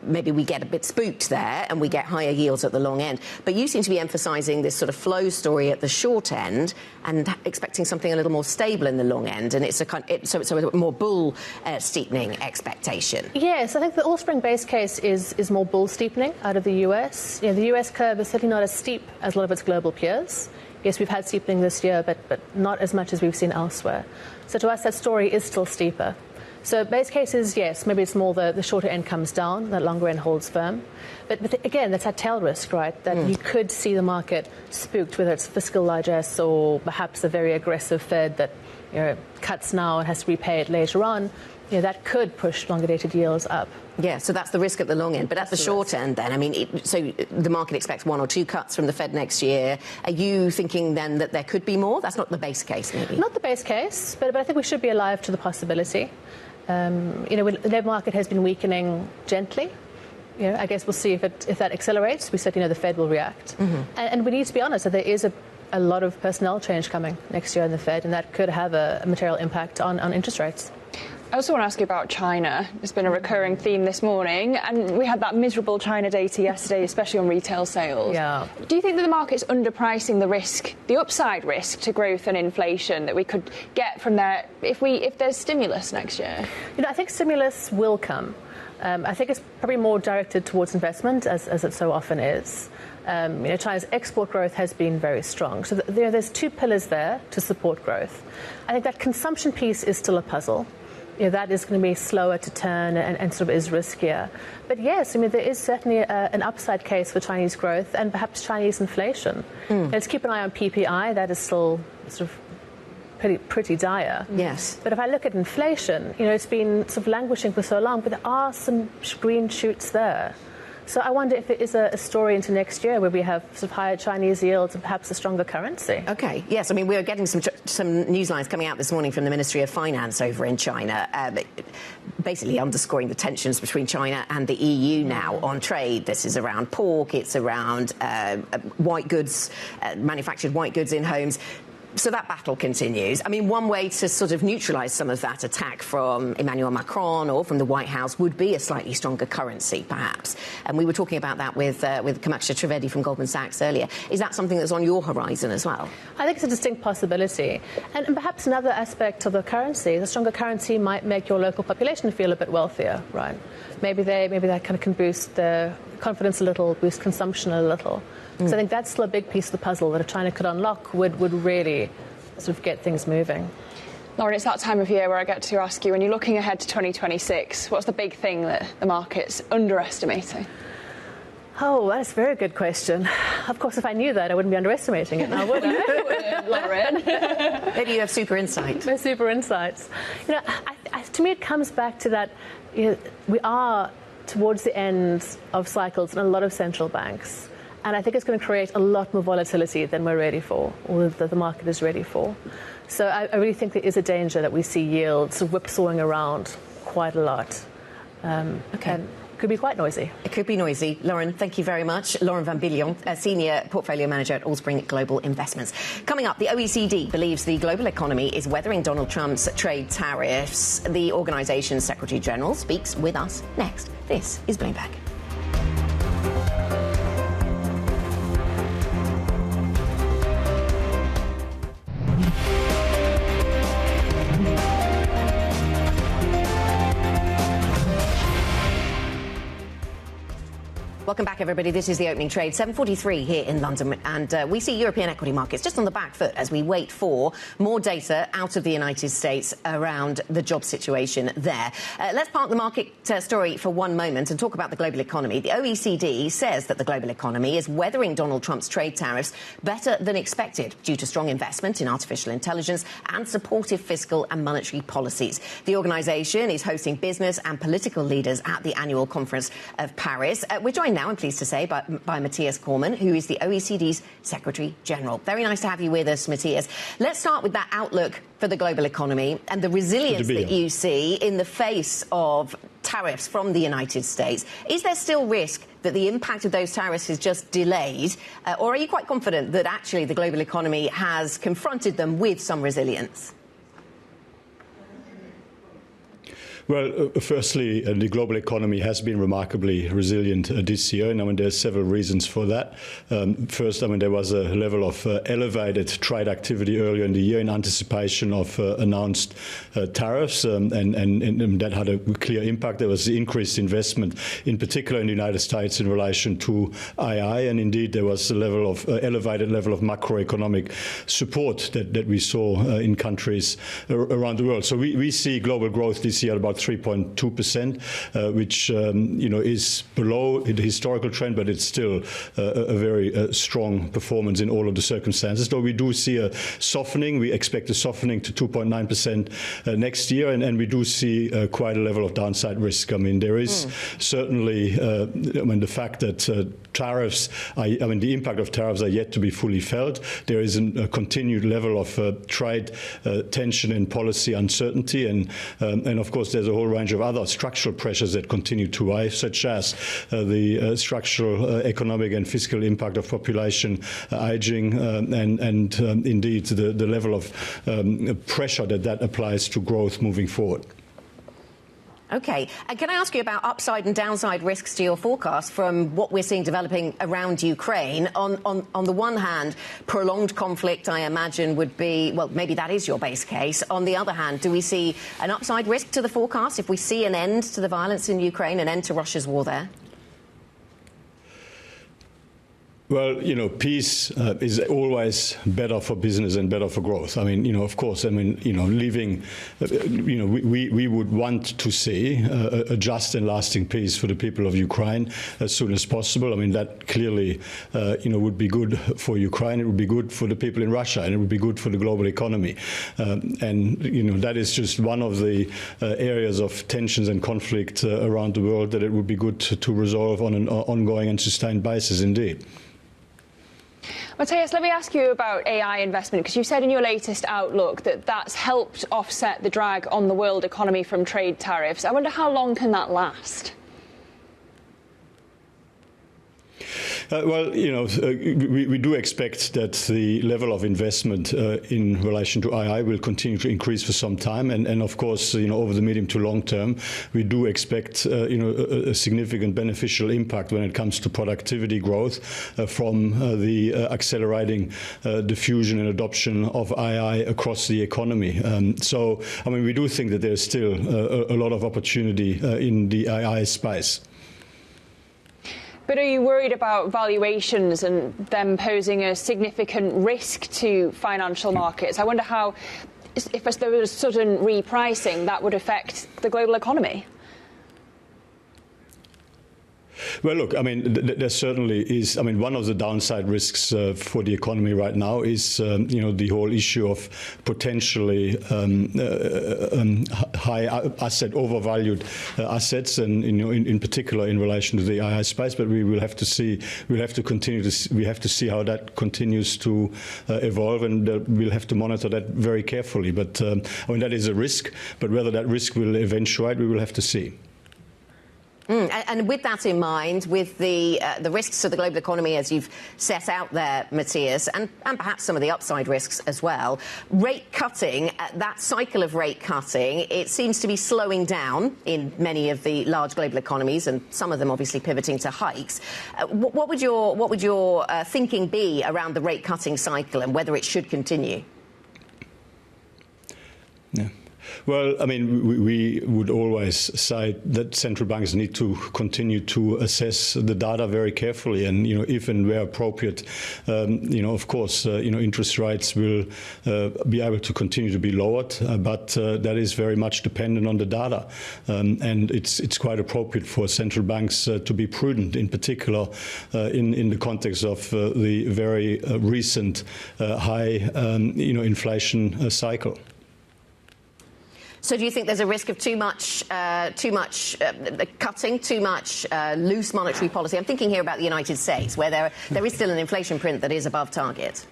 maybe we get a bit spooked there and we get higher yields at the long end. But you seem to be emphasising this sort of flow story at the short end and expecting something a little more stable in the long end, and it's a more bull steepening expectation. Yes, I think the all-spring base case is more bull steepening out of the US. The US curve is certainly not as steep as a lot of its global peers. Yes, we've had steepening this year, but not as much as we've seen elsewhere. So to us, that story is still steeper. So base case is, yes, maybe it's more the shorter end comes down, the longer end holds firm. But again, that's that tail risk, right? That you could see the market spooked, whether it's fiscal largesse or perhaps a very aggressive Fed that cuts now and has to repay it later on. That could push longer dated yields up. Yeah, so that's the risk at the long end. But at the short end then, I mean, so the market expects 1 or 2 cuts from the Fed next year. Are you thinking then that there could be more? That's not the base case, maybe. Not the base case, but I think we should be alive to the possibility. The labour market has been weakening gently. I guess we'll see if that accelerates. We certainly know the Fed will react. And we need to be honest that there is a lot of personnel change coming next year in the Fed, and that could have a material impact on interest rates. I also want to ask you about China. It's been a recurring theme this morning, and we had that miserable China data yesterday, especially on retail sales. Yeah. Do you think that the market's underpricing the risk, the upside risk to growth and inflation that we could get from there if there's stimulus next year? I think stimulus will come. I think it's probably more directed towards investment, as it so often is. China's export growth has been very strong. So there's 2 pillars there to support growth. I think that consumption piece is still a puzzle. That is going to be slower to turn and sort of is riskier. But yes, there is certainly an upside case for Chinese growth and perhaps Chinese inflation. Let's keep an eye on PPI. That is still sort of pretty dire. Yes. But if I look at inflation, it's been sort of languishing for so long, but there are some green shoots there. So I wonder if it is a story into next year where we have sort of higher Chinese yields and perhaps a stronger currency. OK, yes. I mean, we're getting some news lines coming out this morning from the Ministry of Finance over in China, basically underscoring the tensions between China and the EU now on trade. This is around pork, it's around white goods, manufactured white goods in homes. So that battle continues. I mean, one way to sort of neutralise some of that attack from Emmanuel Macron or from the White House would be a slightly stronger currency, perhaps. And we were talking about that with Kamaksha Trivedi from Goldman Sachs earlier. Is that something that's on your horizon as well? I think it's a distinct possibility. And perhaps another aspect of the currency, the stronger currency might make your local population feel a bit wealthier, right? Maybe that kind of can boost their confidence a little, boost consumption a little. So I think that's still a big piece of the puzzle that if China could unlock would really sort of get things moving. Lauren, it's that time of year where I get to ask you, when you're looking ahead to 2026, what's the big thing that the market's underestimating? Oh, that's a very good question. Of course, if I knew that, I wouldn't be underestimating it now, would I? Lauren. Maybe you have super insight. No super insights. To me, it comes back to that we are towards the end of cycles in a lot of central banks. And I think it's going to create a lot more volatility than we're ready for, or that the market is ready for. So I really think there is a danger that we see yields whipsawing around quite a lot. And it could be quite noisy. It could be noisy. Lauren, thank you very much. Lauren Van Billion, Senior Portfolio Manager at Allspring Global Investments. Coming up, the OECD believes the global economy is weathering Donald Trump's trade tariffs. The organisation's Secretary General speaks with us next. This is Bloomberg. Welcome back, everybody. This is the opening trade, 7:43 here in London, and we see European equity markets just on the back foot as we wait for more data out of the United States around the job situation there. Let's park the market story for one moment and talk about the global economy. The OECD says that the global economy is weathering Donald Trump's trade tariffs better than expected due to strong investment in artificial intelligence and supportive fiscal and monetary policies. The organisation is hosting business and political leaders at the annual conference of Paris. We're joined now, I'm pleased to say, by Matthias Cormann, who is the OECD's Secretary General. Very nice to have you with us, Matthias. Let's start with that outlook for the global economy and the resilience that you see in the face of tariffs from the United States. Is there still risk that the impact of those tariffs is just delayed, or are you quite confident that actually the global economy has confronted them with some resilience? Well, firstly, the global economy has been remarkably resilient this year, and I mean, there's several reasons for that. First, I mean, there was a level of elevated trade activity earlier in the year in anticipation of announced tariffs, and that had a clear impact. There was the increased investment, in particular in the United States, in relation to II, and indeed there was a level of elevated level of macroeconomic support that we saw in countries around the world. So we see global growth this year about 3.2%, which is below the historical trend, but it's still a very strong performance in all of the circumstances. Though we do see a softening, we expect a softening to 2.9% next year, and we do see quite a level of downside risk. I mean, there is certainly, the fact that tariffs, the impact of tariffs are yet to be fully felt. There is a continued level of trade tension and policy uncertainty, and of course there's a whole range of other structural pressures that continue to rise, such as the structural economic and fiscal impact of population aging, and indeed the level of pressure that applies to growth moving forward. OK. And can I ask you about upside and downside risks to your forecast from what we're seeing developing around Ukraine? On the one hand, prolonged conflict, I imagine, would be, well, maybe that is your base case. On the other hand, do we see an upside risk to the forecast if we see an end to the violence in Ukraine, an end to Russia's war there? Well, peace is always better for business and better for growth. I mean, of course, leaving, we would want to see a just and lasting peace for the people of Ukraine as soon as possible. I mean, that clearly, would be good for Ukraine. It would be good for the people in Russia, and it would be good for the global economy. And that is just one of the areas of tensions and conflict around the world that it would be good to resolve on an ongoing and sustained basis, indeed. Matthias, let me ask you about AI investment, because you said in your latest outlook that that's helped offset the drag on the world economy from trade tariffs. I wonder how long can that last? Well, we do expect that the level of investment in relation to II will continue to increase for some time. And of course, over the medium to long term, we do expect, a significant beneficial impact when it comes to productivity growth from the accelerating diffusion and adoption of II across the economy. So, we do think that there's still a lot of opportunity in the II space. But are you worried about valuations and them posing a significant risk to financial markets? I wonder how, if there was sudden repricing, that would affect the global economy. Well, look, there certainly is. One of the downside risks for the economy right now is, the whole issue of potentially high asset, overvalued assets, and in particular in relation to the II space. But we will have to see. We have to see how that continues to evolve, and we'll have to monitor that very carefully. But that is a risk. But whether that risk will eventuate, we will have to see. And with that in mind, with the risks to the global economy as you've set out there, Matthias, and perhaps some of the upside risks as well, rate cutting, that cycle of rate cutting, it seems to be slowing down in many of the large global economies, and some of them obviously pivoting to hikes. What would your thinking be around the rate cutting cycle and whether it should continue? Yeah. Well, I mean, we would always say that central banks need to continue to assess the data very carefully, and if and where appropriate, of course, interest rates will be able to continue to be lowered, but that is very much dependent on the data, and it's quite appropriate for central banks to be prudent, in particular in the context of the very recent high, inflation cycle. So do you think there's a risk of too much cutting, too much loose monetary policy? I'm thinking here about the United States, where there is still an inflation print that is above target.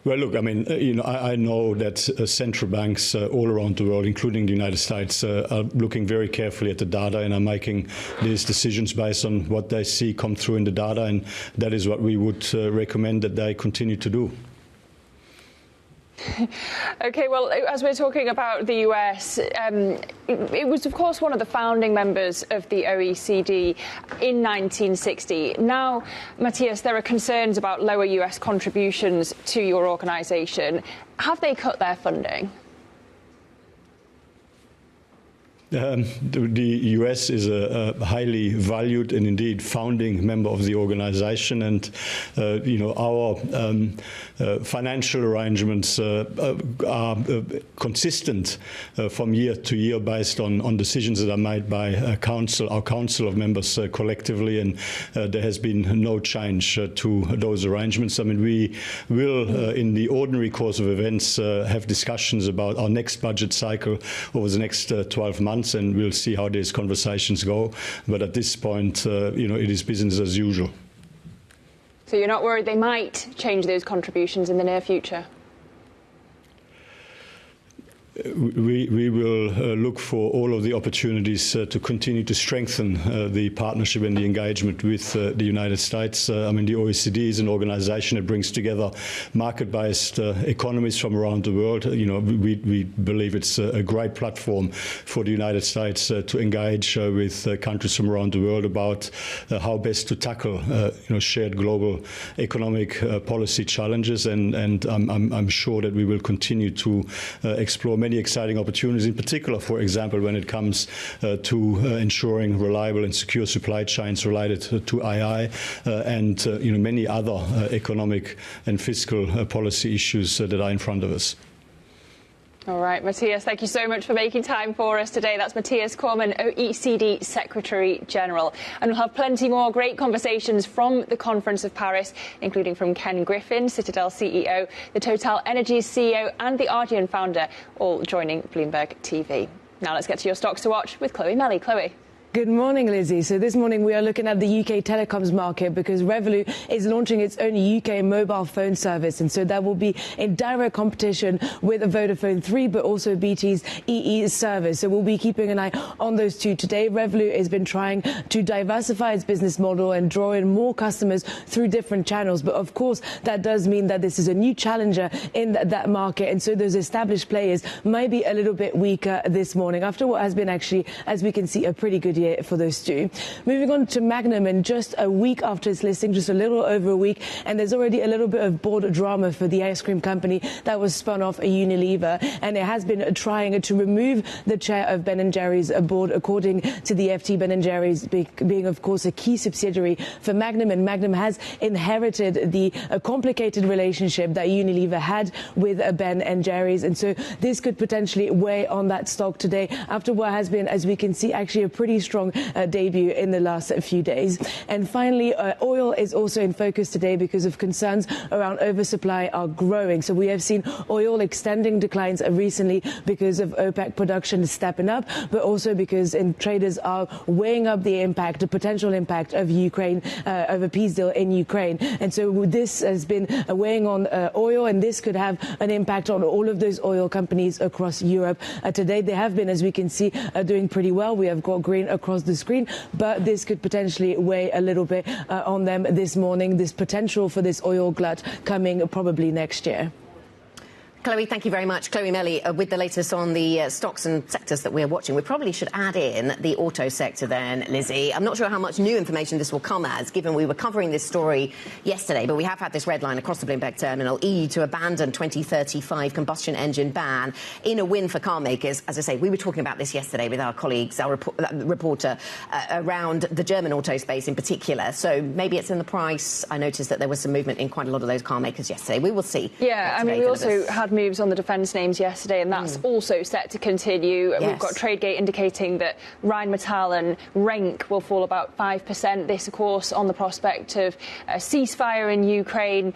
Well, look, I mean, I know that central banks all around the world, including the United States, are looking very carefully at the data and are making these decisions based on what they see come through in the data, and that is what we would recommend that they continue to do. OK, well, as we're talking about the US, it was, of course, one of the founding members of the OECD in 1960. Now, Matthias, there are concerns about lower US contributions to your organisation. Have they cut their funding? The US is a highly valued and indeed founding member of the organization, and our financial arrangements are consistent from year to year based on decisions that are made by our council of members collectively, and there has been no change to those arrangements. I mean, we will, in the ordinary course of events, have discussions about our next budget cycle over the next 12 months. And we'll see how these conversations go. But at this point, it is business as usual. So you're not worried they might change those contributions in the near future? We will look for all of the opportunities to continue to strengthen the partnership and the engagement with the United States. I mean, the OECD is an organization that brings together market-based economies from around the world. We believe it's a great platform for the United States to engage with countries from around the world about how best to tackle shared global economic policy challenges. And I'm sure that we will continue to explore many exciting opportunities, in particular, for example, when it comes to ensuring reliable and secure supply chains related to AI and many other economic and fiscal policy issues that are in front of us. All right, Matthias, thank you so much for making time for us today. That's Matthias Cormann, OECD Secretary General. And we'll have plenty more great conversations from the Conference of Paris, including from Ken Griffin, Citadel CEO, the Total Energies CEO and the Ardian founder, all joining Bloomberg TV. Now let's get to your stocks to watch with Chloe Melly. Chloe. Good morning, Lizzy. So this morning we are looking at the UK telecoms market because Revolut is launching its own UK mobile phone service. And so that will be in direct competition with Vodafone 3, but also BT's EE service. So we'll be keeping an eye on those two today. Revolut has been trying to diversify its business model and draw in more customers through different channels. But of course, that does mean that this is a new challenger in that market. And so those established players might be a little bit weaker this morning after what has been actually, as we can see, a pretty good year for those two. Moving on to Magnum, and just a week after its listing, just a little over a week, and there's already a little bit of board drama for the ice cream company that was spun off Unilever, and it has been trying to remove the chair of Ben & Jerry's board, according to the FT. Ben & Jerry's being, of course, a key subsidiary for Magnum, and Magnum has inherited the complicated relationship that Unilever had with Ben & Jerry's, and so this could potentially weigh on that stock today after what has been, as we can see, actually a pretty strong debut in the last few days. And finally, oil is also in focus today because of concerns around oversupply are growing. So we have seen oil extending declines recently because of OPEC production stepping up, but also because traders are weighing up the impact, the potential impact of Ukraine, of a peace deal in Ukraine. And so this has been weighing on oil, and this could have an impact on all of those oil companies across Europe. Today, they have been, as we can see, doing pretty well. We have got green across the screen, but this could potentially weigh a little bit on them this morning, this potential for this oil glut coming probably next year. Chloe, thank you very much. Chloe Melly with the latest on the stocks and sectors that we're watching. We probably should add in the auto sector then, Lizzy. I'm not sure how much new information this will come as, given we were covering this story yesterday, but we have had this red line across the Bloomberg terminal, EU to abandon 2035 combustion engine ban in a win for car makers. As I say, we were talking about this yesterday with our colleagues, our reporter, around the German auto space in particular. So maybe it's in the price. I noticed that there was some movement in quite a lot of those car makers yesterday. We will see. Yeah, I mean, we also had moves on the defence names yesterday, and that's also set to continue. Yes. We've got TradeGate indicating that Rheinmetall and Renk will fall about 5%. This, of course, on the prospect of a ceasefire in Ukraine.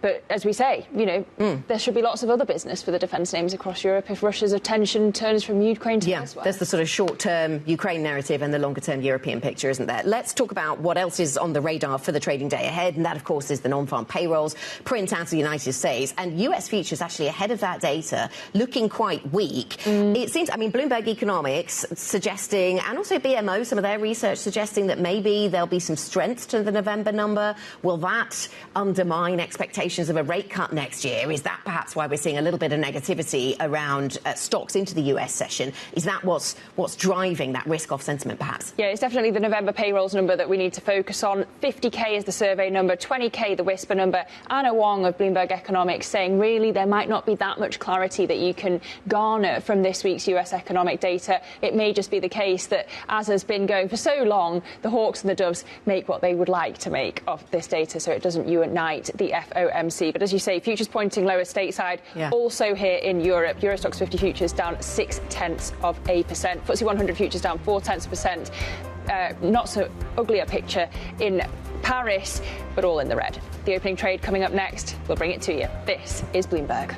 But as we say, you know, there should be lots of other business for the defence names across Europe if Russia's attention turns from Ukraine to elsewhere. There's the sort of short-term Ukraine narrative and the longer-term European picture, isn't there? Let's talk about what else is on the radar for the trading day ahead, and that, of course, is the non-farm payrolls print out of the United States. And US futures actually ahead of that data, looking quite weak. It seems, I mean, Bloomberg Economics suggesting, and also BMO, some of their research suggesting that maybe there'll be some strength to the November number. Will that undermine expectations of a rate cut next year? Is that perhaps why we're seeing a little bit of negativity around stocks into the US session? Is that what's driving that risk-off sentiment, perhaps? Yeah, it's definitely the November payrolls number that we need to focus on. 50k is the survey number, 20k the whisper number. Anna Wong of Bloomberg Economics saying really there might not be that much clarity that you can garner from this week's US economic data. It may just be the case that, as has been going for so long, the hawks and the doves make what they would like to make of this data, so it doesn't unite the FOMC. But as you say, futures pointing lower stateside. Also here in Europe, Euro Stoxx 50 futures down 0.6%. FTSE 100 futures down 0.4%. Not so ugly a picture in Paris, but all in the red. The opening trade coming up next. We'll bring it to you. This is Bloomberg.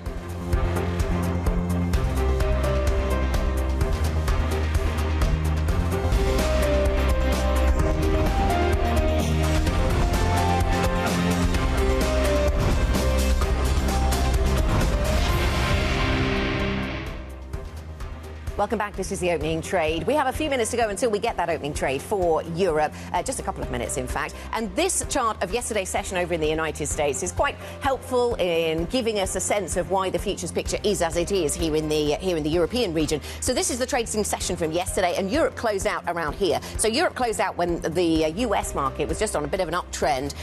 Welcome back. This is the opening trade. We have a few minutes to go until we get that opening trade for Europe. Just a couple of minutes, in fact. And this chart of yesterday's session over in the United States is quite helpful in giving us a sense of why the futures picture is as it is here in the European region. So this is the trading session from yesterday, and Europe closed out around here. So Europe closed out when the US market was just on a bit of an uptrend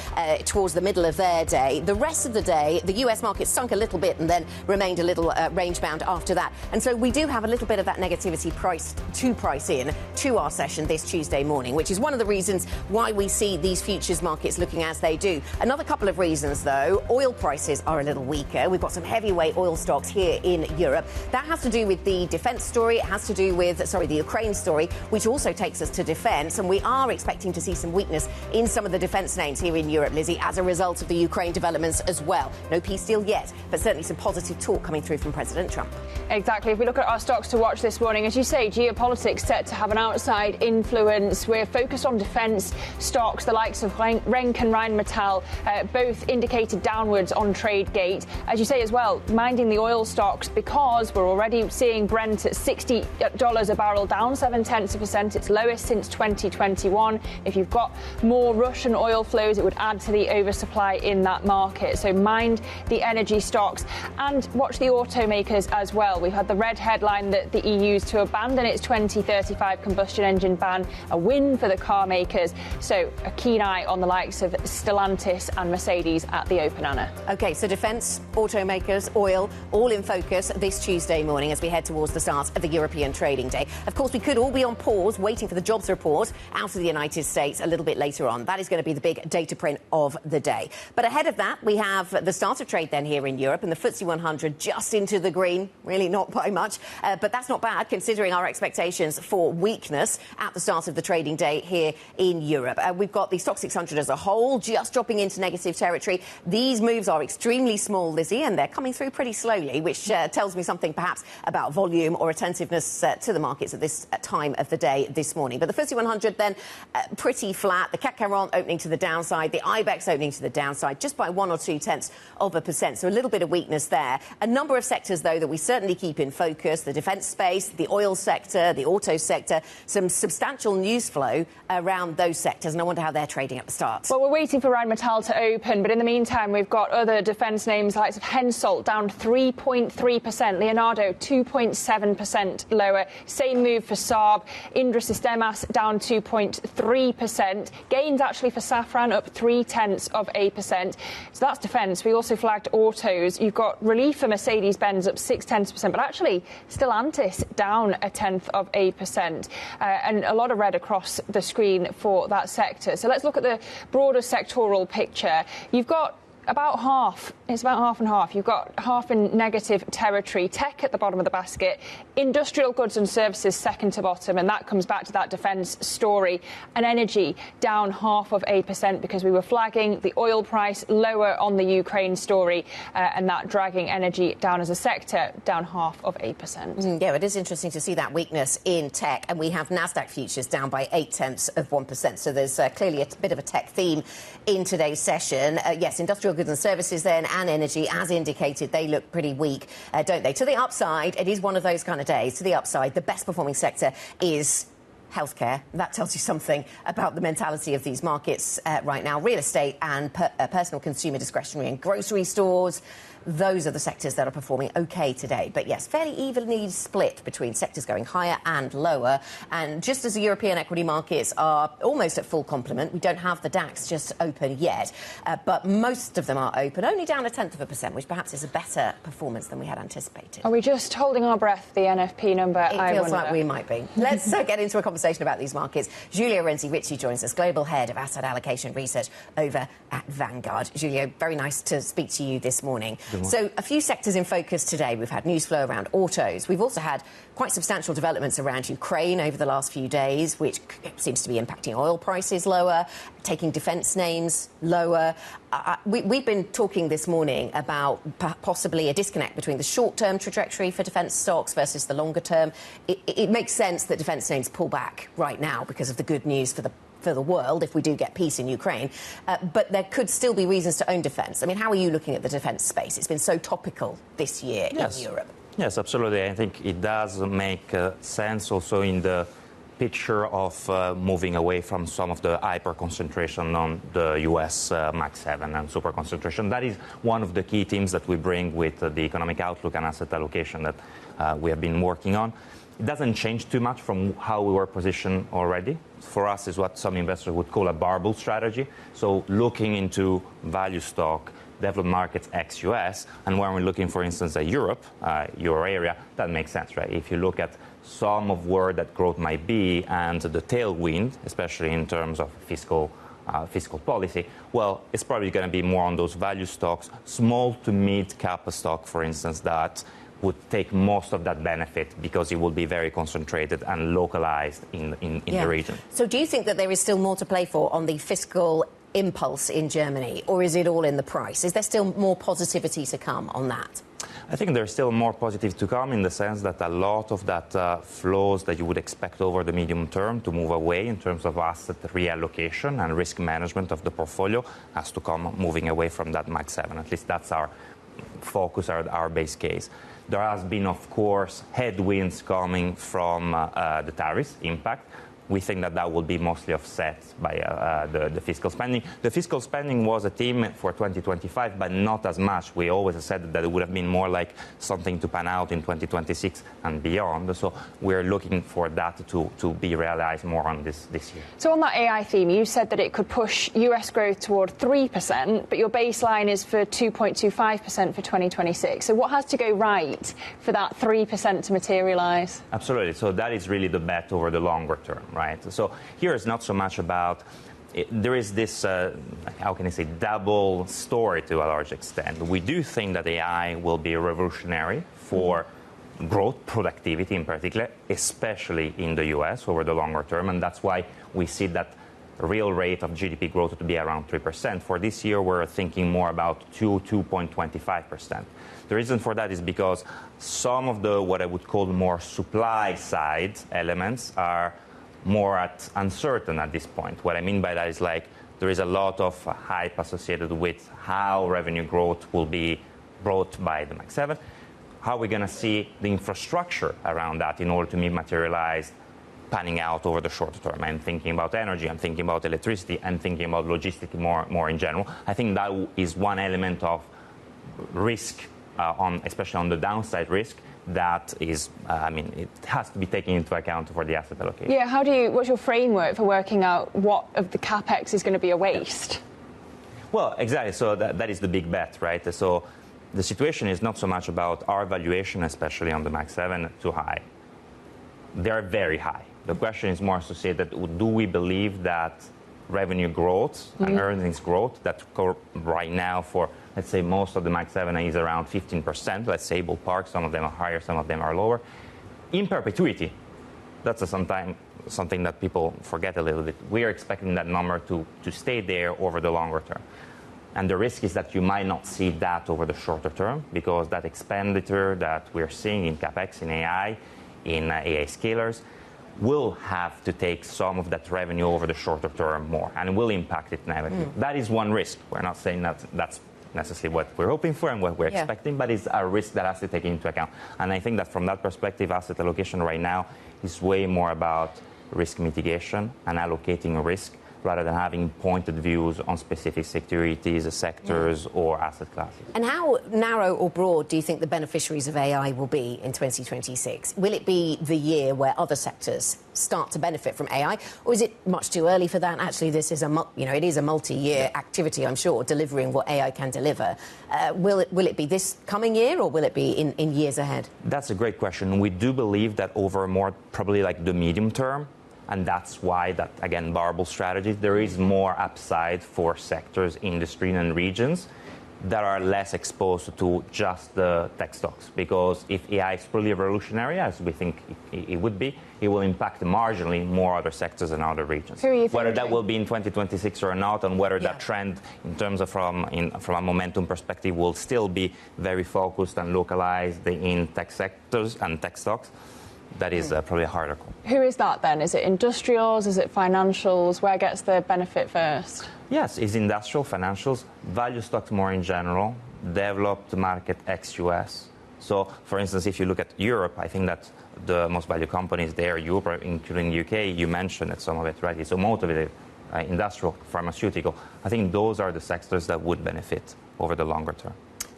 towards the middle of their day. The rest of the day, the US market sunk a little bit and then remained a little range-bound after that. And so we do have a little bit of that negativity price in to our session this Tuesday morning, which is one of the reasons why we see these futures markets looking as they do. Another couple of reasons, though, oil prices are a little weaker. We've got some heavyweight oil stocks here in Europe. That has to do with the defence story. It has to do with, the Ukraine story, which also takes us to defence. And we are expecting to see some weakness in some of the defence names here in Europe, Lizzy, as a result of the Ukraine developments as well. No peace deal yet, but certainly some positive talk coming through from President Trump. Exactly. If we look at our stocks to watch this morning, as you say, geopolitics set to have an outside influence. We're focused on defence stocks, the likes of Renk and Rheinmetall, both indicated downwards on TradeGate. As you say as well, minding the oil stocks because we're already seeing Brent at $60 a barrel, down 0.7%. It's lowest since 2021. If you've got more Russian oil flows, it would add to the oversupply in that market. So mind the energy stocks and watch the automakers as well. We've had the red headline that the EU's to abandon its 2035 combustion engine ban, a win for the car makers. So a keen eye on the likes of Stellantis and Mercedes at the open, Anna. OK, so defence, automakers, oil, all in focus this Tuesday morning as we head towards the start of the European trading day. Of course, we could all be on pause waiting for the jobs report out of the United States a little bit later on. That is going to be the big data print of the day. But ahead of that, we have the start of trade then here in Europe, and the FTSE 100 just into the green, really not by much. But that's not bad considering our expectations for weakness at the start of the trading day here in Europe. We've got the Stoxx 600 as a whole just dropping into negative territory. These moves are extremely small, Lizzy, and they're coming through pretty slowly, which tells me something perhaps about volume or attentiveness to the markets at this time of the day this morning. But the FTSE 100 then pretty flat. The CAC 40 opening to the downside, the IBEX opening to the downside just by 1 or 0.2%. So a little bit of weakness there. A number of sectors, though, that we certainly keep in focus. The defence space, aerospace, the oil sector, the auto sector, some substantial news flow around those sectors, and I wonder how they're trading at the start. Well, we're waiting for Rheinmetall to open, but in the meantime, we've got other defence names like Hensoldt down 3.3%, Leonardo 2.7% lower. Same move for Saab, Indra Sistemas down 2.3%. Gains actually for Safran up 0.3%. So that's defence. We also flagged autos. You've got relief for Mercedes-Benz up 0.6%, but actually Stellantis down 0.1%. And a lot of red across the screen for that sector. So let's look at the broader sectoral picture. You've got about half. It's about half and half. You've got half in negative territory. Tech at the bottom of the basket. Industrial goods and services second to bottom. And that comes back to that defence story. And energy down 0.5% because we were flagging the oil price lower on the Ukraine story. And that dragging energy down as a sector down 0.5%. Yeah, it is interesting to see that weakness in tech. And we have Nasdaq futures down by 0.8%. So there's clearly a bit of a tech theme in today's session. Yes, industrial goods and services then and energy, as indicated, they look pretty weak, don't they? To the upside, it is one of those kind of days. To the upside, the best performing sector is healthcare. That tells you something about the mentality of these markets right now. Real estate and personal consumer discretionary and grocery stores. Those are the sectors that are performing OK today. But yes, fairly evenly split between sectors going higher and lower. And just as the European equity markets are almost at full complement, we don't have the DAX just open yet, but most of them are open, only down 0.1%, which perhaps is a better performance than we had anticipated. Are we just holding our breath, the NFP number? It feels like we might be. Let's get into a conversation about these markets. Giulio Renzi-Ricci joins us, Global Head of Asset Allocation Research over at Vanguard. Giulio, very nice to speak to you this morning. So a few sectors in focus today. We've had news flow around autos. We've also had quite substantial developments around Ukraine over the last few days, which seems to be impacting oil prices lower, taking defence names lower. We've been talking this morning about possibly a disconnect between the short-term trajectory for defence stocks versus the longer-term. It makes sense that defence names pull back right now because of the good news for the world if we do get peace in Ukraine. But there could still be reasons to own defence. I mean, how are you looking at the defence space? It's been so topical this year in Europe. Yes, absolutely. I think it does make sense also in the picture of moving away from some of the hyper concentration on the US Max 7 and super concentration. That is one of the key themes that we bring with the economic outlook and asset allocation that we have been working on. It doesn't change too much from how we were positioned already. For us, is what some investors would call a barbell strategy. So looking into value stock, developed markets ex-US, and when we're looking, for instance, at Europe, euro area, that makes sense, right? If you look at some of where that growth might be and the tailwind, especially in terms of fiscal policy, well, it's probably going to be more on those value stocks, small to mid cap stock, for instance, that would take most of that benefit because it will be very concentrated and localized in the region. So do you think that there is still more to play for on the fiscal impulse in Germany, or is it all in the price? Is there still more positivity to come on that? I think there's still more positive to come in the sense that a lot of that flows that you would expect over the medium term to move away in terms of asset reallocation and risk management of the portfolio has to come moving away from that Max 7. At least that's our focus, our base case. There has been, of course, headwinds coming from the tariffs impact. We think that that will be mostly offset by the fiscal spending. The fiscal spending was a theme for 2025, but not as much. We always said that it would have been more like something to pan out in 2026 and beyond. So we're looking for that to be realized more on this year. So on that AI theme, you said that it could push US growth toward 3%, but your baseline is for 2.25% for 2026. So what has to go right for that 3% to materialize? Absolutely. So that is really the bet over the longer term. Right. So here is not so much about there is this, how can I say, double story to a large extent. We do think that AI will be revolutionary for growth, productivity in particular, especially in the US over the longer term. And that's why we see that real rate of GDP growth to be around 3%. For this year, we're thinking more about 2.25%. The reason for that is because some of the what I would call more supply side elements are more uncertain at this point. What I mean by that is like there is a lot of hype associated with how revenue growth will be brought by the Max 7. how are we going to see the infrastructure around that in order to be materialized, panning out over the short term? I'm thinking about energy, I'm thinking about electricity, I'm thinking about logistics more in general. I think that is one element of risk, especially on the downside risk, that is, it has to be taken into account for the asset allocation. Yeah, what's your framework for working out what of the capex is going to be a waste? Well, exactly. So that is the big bet, right? So the situation is not so much about our valuation, especially on the Max 7, too high. They're very high. The question is more associated, do we believe that revenue growth and earnings growth that right now for, let's say, most of the Max 7 is around 15%, let's say ballpark, some of them are higher, some of them are lower, in perpetuity. That's something that people forget a little bit. We are expecting that number to stay there over the longer term. And the risk is that you might not see that over the shorter term, because that expenditure that we're seeing in CapEx, in AI scalers, will have to take some of that revenue over the shorter term more, and will impact it negatively. That is one risk. We're not saying that that's necessarily what we're hoping for and what we're expecting, but it's a risk that has to take into account. And I think that from that perspective, asset allocation right now is way more about risk mitigation and allocating risk, rather than having pointed views on specific securities, sectors, or asset classes. And how narrow or broad do you think the beneficiaries of AI will be in 2026? Will it be the year where other sectors start to benefit from AI, or is it much too early for that? Actually, this is it is a multi-year activity, I'm sure, delivering what AI can deliver. Will it be this coming year, or will it be in years ahead? That's a great question. We do believe that over more, probably like the medium term, and that's why that, again, barbell strategy, there is more upside for sectors, industry, and regions that are less exposed to just the tech stocks. Because if AI is truly revolutionary, as we think it would be, it will impact marginally more other sectors and other regions. Whether that will be in 2026 or not, and whether that trend, in terms of from a momentum perspective, will still be very focused and localized in tech sectors and tech stocks, that is probably a harder call. Who is that then? Is it industrials? Is it financials? Where gets the benefit first? Yes, it's industrial, financials, value stocks more in general, developed market ex-US. So, for instance, if you look at Europe, I think that the most valued companies there, Europe, including UK, you mentioned it, some of it, right? It's automotive, industrial, pharmaceutical. I think those are the sectors that would benefit over the longer term.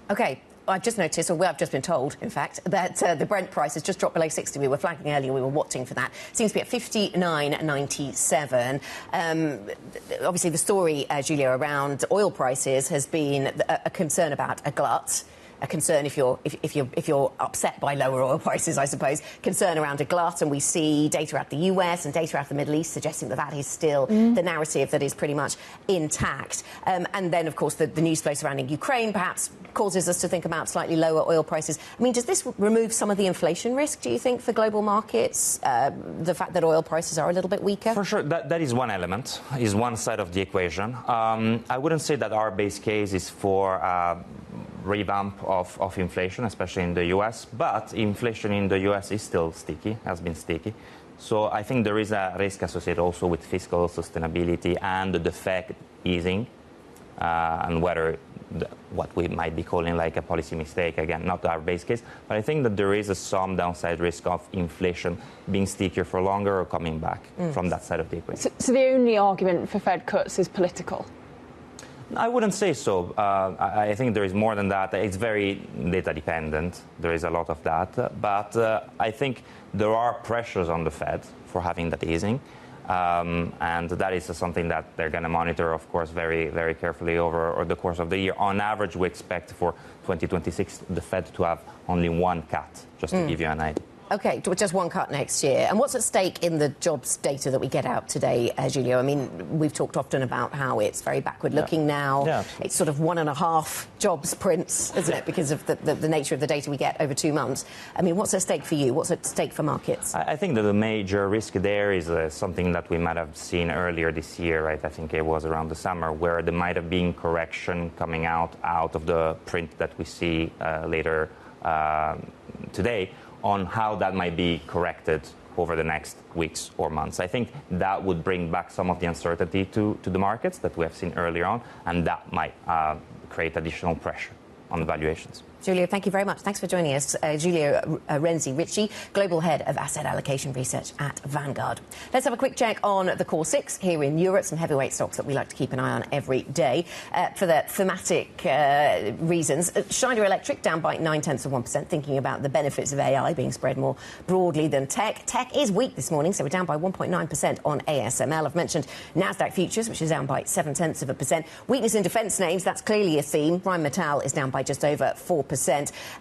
Okay. I've just noticed, or I've just been told, in fact, that the Brent price has just dropped below 60. We were flagging earlier, we were watching for that. Seems to be at 59.97. Obviously, the story, Giulio, around oil prices has been a concern about a glut. A concern if you're upset by lower oil prices, I suppose. Concern around a glut, and we see data out the US and data out the Middle East suggesting that is still the narrative that is pretty much intact. And then, of course, the news flow surrounding Ukraine perhaps causes us to think about slightly lower oil prices. I mean, does this remove some of the inflation risk, do you think, for global markets? The fact that oil prices are a little bit weaker? For sure, that is one element, is one side of the equation. I wouldn't say that our base case is for revamp of inflation, especially in the US, but inflation in the US is still sticky, has been sticky. So I think there is a risk associated also with fiscal sustainability and the Fed easing, and whether what we might be calling like a policy mistake, again, not our base case, but I think that there is some downside risk of inflation being stickier for longer or coming back from that side of the equation. So the only argument for Fed cuts is political? I wouldn't say so. I think there is more than that. It's very data dependent. There is a lot of that. But I think there are pressures on the Fed for having that easing. And that is something that they're going to monitor, of course, very, very carefully over the course of the year. On average, we expect for 2026 the Fed to have only one cut, just to give you an idea. OK, just one cut next year. And what's at stake in the jobs data that we get out today, Giulio? I mean, we've talked often about how it's very backward-looking now. Yeah. It's sort of 1.5 jobs prints, isn't it, because of the nature of the data we get over 2 months. I mean, what's at stake for you? What's at stake for markets? I think that the major risk there is something that we might have seen earlier this year, right? I think it was around the summer, where there might have been correction coming out of the print that we see later today, on how that might be corrected over the next weeks or months. I think that would bring back some of the uncertainty to the markets that we have seen earlier on, and that might create additional pressure on valuations. Giulio, thank you very much. Thanks for joining us. Giulio Renzi-Ricci, Global Head of Asset Allocation Research at Vanguard. Let's have a quick check on the core six here in Europe, some heavyweight stocks that we like to keep an eye on every day. For the thematic reasons, Schneider Electric down by 0.9%, thinking about the benefits of AI being spread more broadly than tech. Tech is weak this morning, so we're down by 1.9% on ASML. I've mentioned Nasdaq futures, which is down by 0.7%. Weakness in defence names, that's clearly a theme. Rheinmetall is down by just over 4%.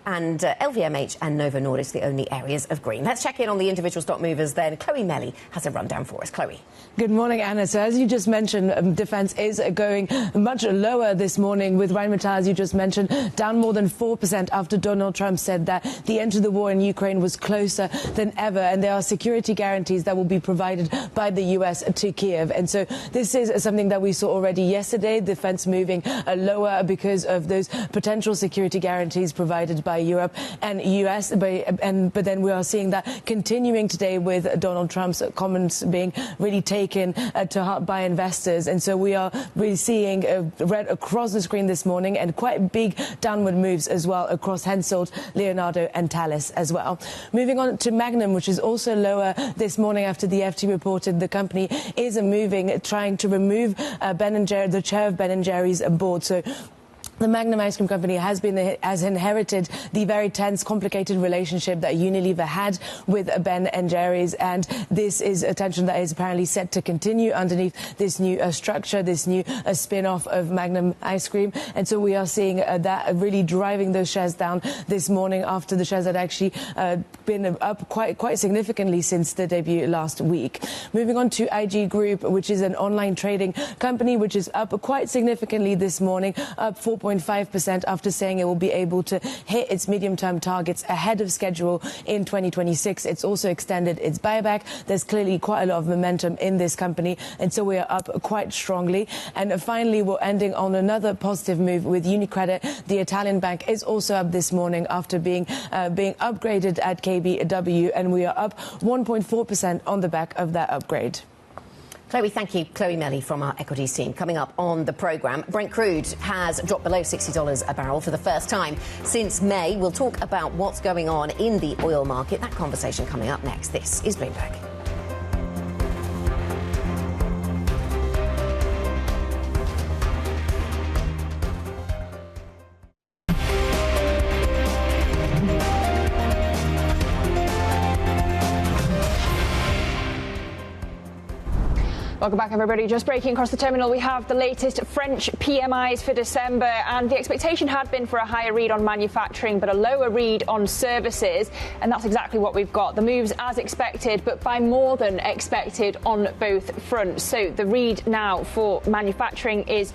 And LVMH and Novo Nordisk, the only areas of green. Let's check in on the individual stock movers then. Chloe Melly has a rundown for us. Chloe. Good morning, Anna. So as you just mentioned, defence is going much lower this morning, with Rheinmetall, as you just mentioned, down more than 4% after Donald Trump said that the end to the war in Ukraine was closer than ever, and there are security guarantees that will be provided by the US to Kiev. And so this is something that we saw already yesterday, defence moving lower because of those potential security guarantees provided by Europe and US, but then we are seeing that continuing today with Donald Trump's comments being really taken to heart by investors. And so we are really seeing red across the screen this morning, and quite big downward moves as well across Hensoldt, Leonardo and Thales as well. Moving on to Magnum, which is also lower this morning after the FT reported the company is moving, trying to remove the chair of Ben & Jerry's board. So the Magnum ice cream company has inherited the very tense, complicated relationship that Unilever had with Ben & Jerry's, and this is a tension that is apparently set to continue underneath this new structure, this new spin-off of Magnum ice cream. And so we are seeing that really driving those shares down this morning, after the shares had actually been up quite significantly since the debut last week. Moving on to IG Group, which is an online trading company, which is up quite significantly this morning, up 4.5% after saying it will be able to hit its medium-term targets ahead of schedule in 2026. It's also extended its buyback. There's clearly quite a lot of momentum in this company, and so we are up quite strongly. And finally, we're ending on another positive move with UniCredit. The Italian bank is also up this morning after being upgraded at KBW, and we are up 1.4% on the back of that upgrade. Chloe, thank you. Chloe Melly from our equities team. Coming up on the programme, Brent Crude has dropped below $60 a barrel for the first time since May. We'll talk about what's going on in the oil market. That conversation coming up next. This is Bloomberg. Welcome back, everybody. Just breaking across the terminal, we have the latest French PMIs for December, and the expectation had been for a higher read on manufacturing but a lower read on services, and that's exactly what we've got. The moves as expected, but by more than expected on both fronts. So the read now for manufacturing is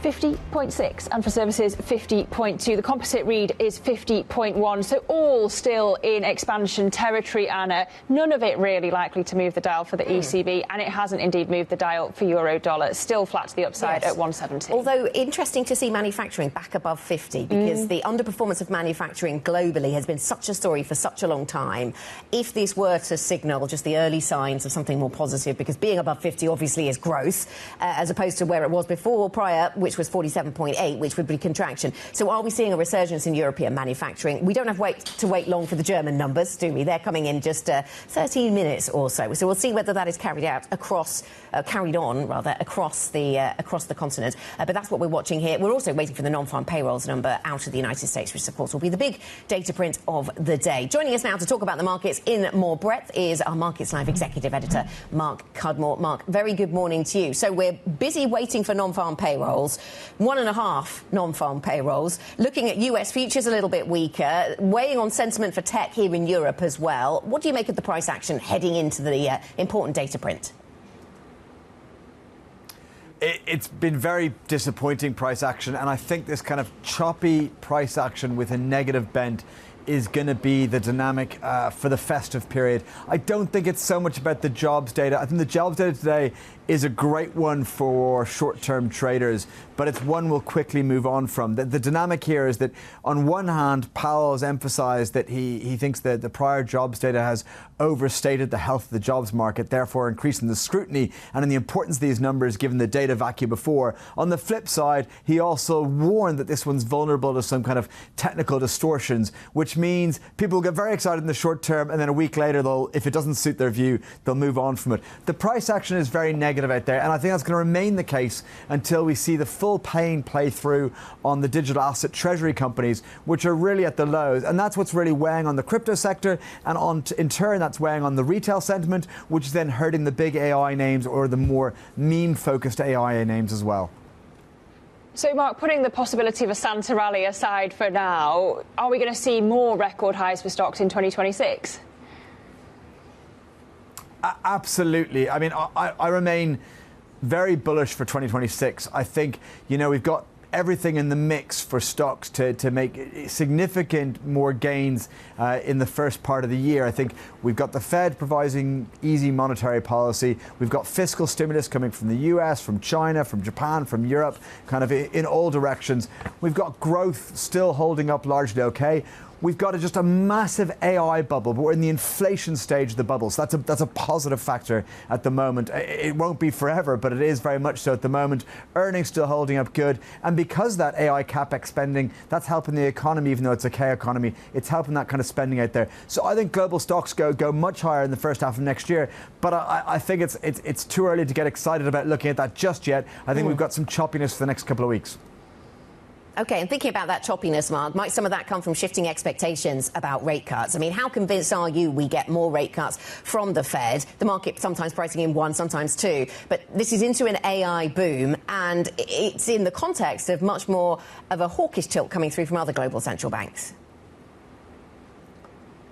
50.6, and for services 50.2. The composite read is 50.1, so all still in expansion territory, Anna. None of it really likely to move the dial for the ECB, and it hasn't indeed moved the dial for euro dollar. Still flat to the upside at 170. Although interesting to see manufacturing back above 50, because the underperformance of manufacturing globally has been such a story for such a long time. If this were to signal just the early signs of something more positive, because being above 50 obviously is growth, as opposed to where it was before, prior, which was 47.8, which would be contraction. So are we seeing a resurgence in European manufacturing? We don't have to wait long for the German numbers, do we? They're coming in just 13 minutes or so. So we'll see whether that is carried on across the continent. But that's what we're watching here. We're also waiting for the non-farm payrolls number out of the United States, which of course will be the big data print of the day. Joining us now to talk about the markets in more breadth is our Markets Live executive editor, Mark Cudmore. Mark, very good morning to you. So we're busy waiting for non-farm payrolls. 1.5 non-farm payrolls. Looking at US futures a little bit weaker, weighing on sentiment for tech here in Europe as well. What do you make of the price action heading into the important data print? It's been very disappointing price action, and I think this kind of choppy price action with a negative bent is going to be the dynamic for the festive period. I don't think it's so much about the jobs data. I think the jobs data today is a great one for short-term traders, but it's one we'll quickly move on from. The dynamic here is that, on one hand, Powell has emphasized that he thinks that the prior jobs data has overstated the health of the jobs market, therefore increasing the scrutiny and in the importance of these numbers given the data vacuum before. On the flip side, he also warned that this one's vulnerable to some kind of technical distortions, which means people will get very excited in the short term, and then a week later, if it doesn't suit their view, they'll move on from it. The price action is very negative out there, and I think that's going to remain the case until we see the full pain play through on the digital asset treasury companies, which are really at the lows, and that's what's really weighing on the crypto sector, and in turn that's weighing on the retail sentiment, which is then hurting the big AI names or the more meme-focused AI names as well. So, Mark, putting the possibility of a Santa rally aside for now, are we going to see more record highs for stocks in 2026? Absolutely. I mean, I remain very bullish for 2026. I think, we've got everything in the mix for stocks to make significant more gains in the first part of the year. I think we've got the Fed providing easy monetary policy. We've got fiscal stimulus coming from the US, from China, from Japan, from Europe, kind of in all directions. We've got growth still holding up largely okay. We've got just a massive AI bubble, but we're in the inflation stage of the bubble. So that's a positive factor at the moment. It won't be forever, but it is very much so at the moment. Earnings still holding up good. And because that AI CapEx spending, that's helping the economy, even though it's a K economy. It's helping that kind of spending out there. So I think global stocks go much higher in the first half of next year. But I think it's too early to get excited about looking at that just yet. I think we've got some choppiness for the next couple of weeks. OK, and thinking about that choppiness, Mark, might some of that come from shifting expectations about rate cuts? I mean, how convinced are you we get more rate cuts from the Fed? The market sometimes pricing in one, sometimes two. But this is into an AI boom, and it's in the context of much more of a hawkish tilt coming through from other global central banks.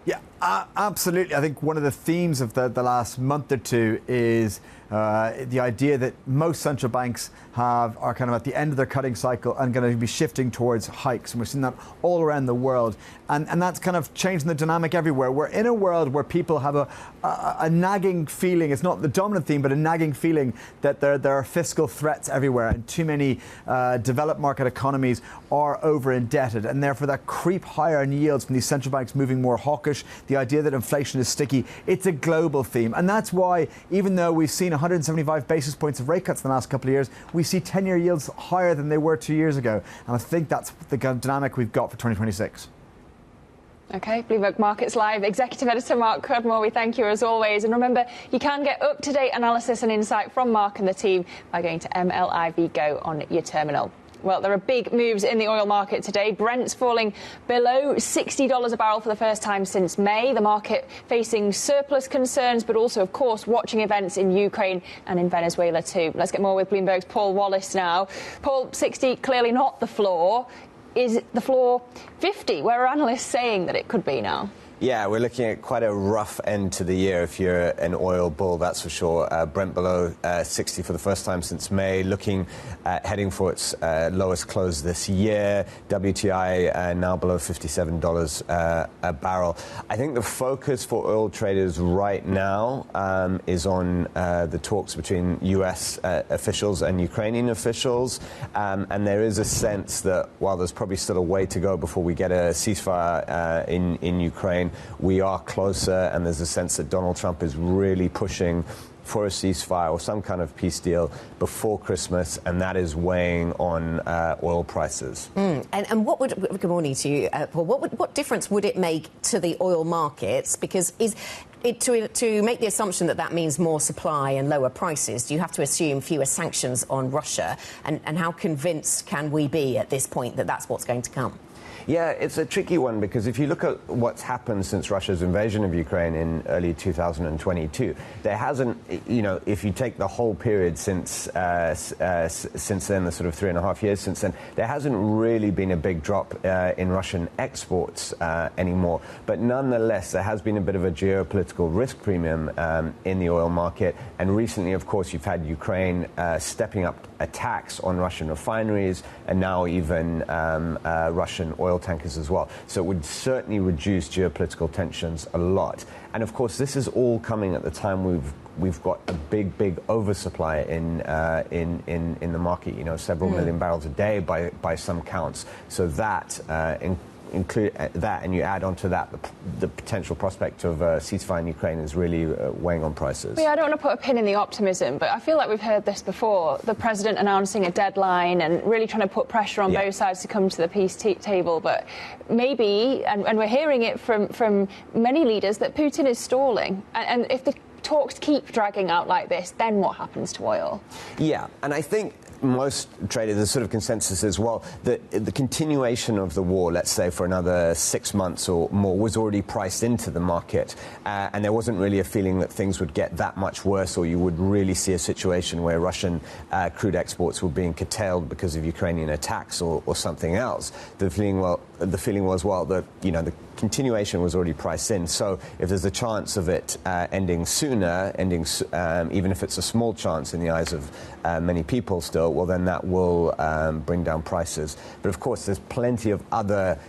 Yeah, absolutely. I think one of the themes of the last month or two is the idea that most central banks are kind of at the end of their cutting cycle and going to be shifting towards hikes. And we're seeing that all around the world. And that's kind of changing the dynamic everywhere. We're in a world where people have a nagging feeling. It's not the dominant theme, but a nagging feeling that there are fiscal threats everywhere. And too many developed market economies are over indebted. And therefore that creep higher in yields from these central banks moving more hawkish. The idea that inflation is sticky. It's a global theme. And that's why, even though we've seen 175 basis points of rate cuts in the last couple of years, we see 10-year yields higher than they were 2 years ago. And I think that's the dynamic we've got for 2026. OK, Bloomberg Markets Live Executive Editor Mark Cudmore, we thank you as always. And remember, you can get up-to-date analysis and insight from Mark and the team by going to MLIV Go on your terminal. Well, there are big moves in the oil market today. Brent's falling below $60 a barrel for the first time since May. The market facing surplus concerns, but also, of course, watching events in Ukraine and in Venezuela too. Let's get more with Bloomberg's Paul Wallace now. Paul, 60 clearly not the floor. Is the floor 50? Where are analysts saying that it could be now? Yeah, we're looking at quite a rough end to the year if you're an oil bull, that's for sure. Brent below 60 for the first time since May, heading for its lowest close this year. WTI now below $57 a barrel. I think the focus for oil traders right now is on the talks between US officials and Ukrainian officials. And there is a sense that while there's probably still a way to go before we get a ceasefire in Ukraine, we are closer, and there's a sense that Donald Trump is really pushing for a ceasefire or some kind of peace deal before Christmas, and that is weighing on oil prices. And what would, good morning to you, Paul, what difference would it make to the oil markets? Because to make the assumption that means more supply and lower prices, do you have to assume fewer sanctions on Russia? And how convinced can we be at this point that that's what's going to come? Yeah, it's a tricky one because if you look at what's happened since Russia's invasion of Ukraine in early 2022, there hasn't, if you take the whole period since then, the sort of 3.5 years since then, there hasn't really been a big drop in Russian exports anymore. But nonetheless, there has been a bit of a geopolitical risk premium in the oil market. And recently, of course, you've had Ukraine stepping up attacks on Russian refineries and now even Russian oil oil tankers as well. So it would certainly reduce geopolitical tensions a lot. And of course, this is all coming at the time we've got a big oversupply in the market. You know, several million barrels a day by some counts. So that include that, and you add onto that the potential prospect of ceasefire in Ukraine is really weighing on prices. Yeah, I don't want to put a pin in the optimism, but I feel like we've heard this before. The president announcing a deadline and really trying to put pressure on both sides to come to the peace table. But maybe, and we're hearing it from many leaders, that Putin is stalling. And if the talks keep dragging out like this, then what happens to oil? Yeah, and I think most traders, the sort of consensus as well, that the continuation of the war, let's say for another 6 months or more, was already priced into the market, and there wasn't really a feeling that things would get that much worse, or you would really see a situation where Russian crude exports were being curtailed because of Ukrainian attacks or something else. The feeling was that, you know, the continuation was already priced in. So if there's a chance of it ending sooner, even if it's a small chance in the eyes of many people still, well, then that will bring down prices. But of course, there's plenty of other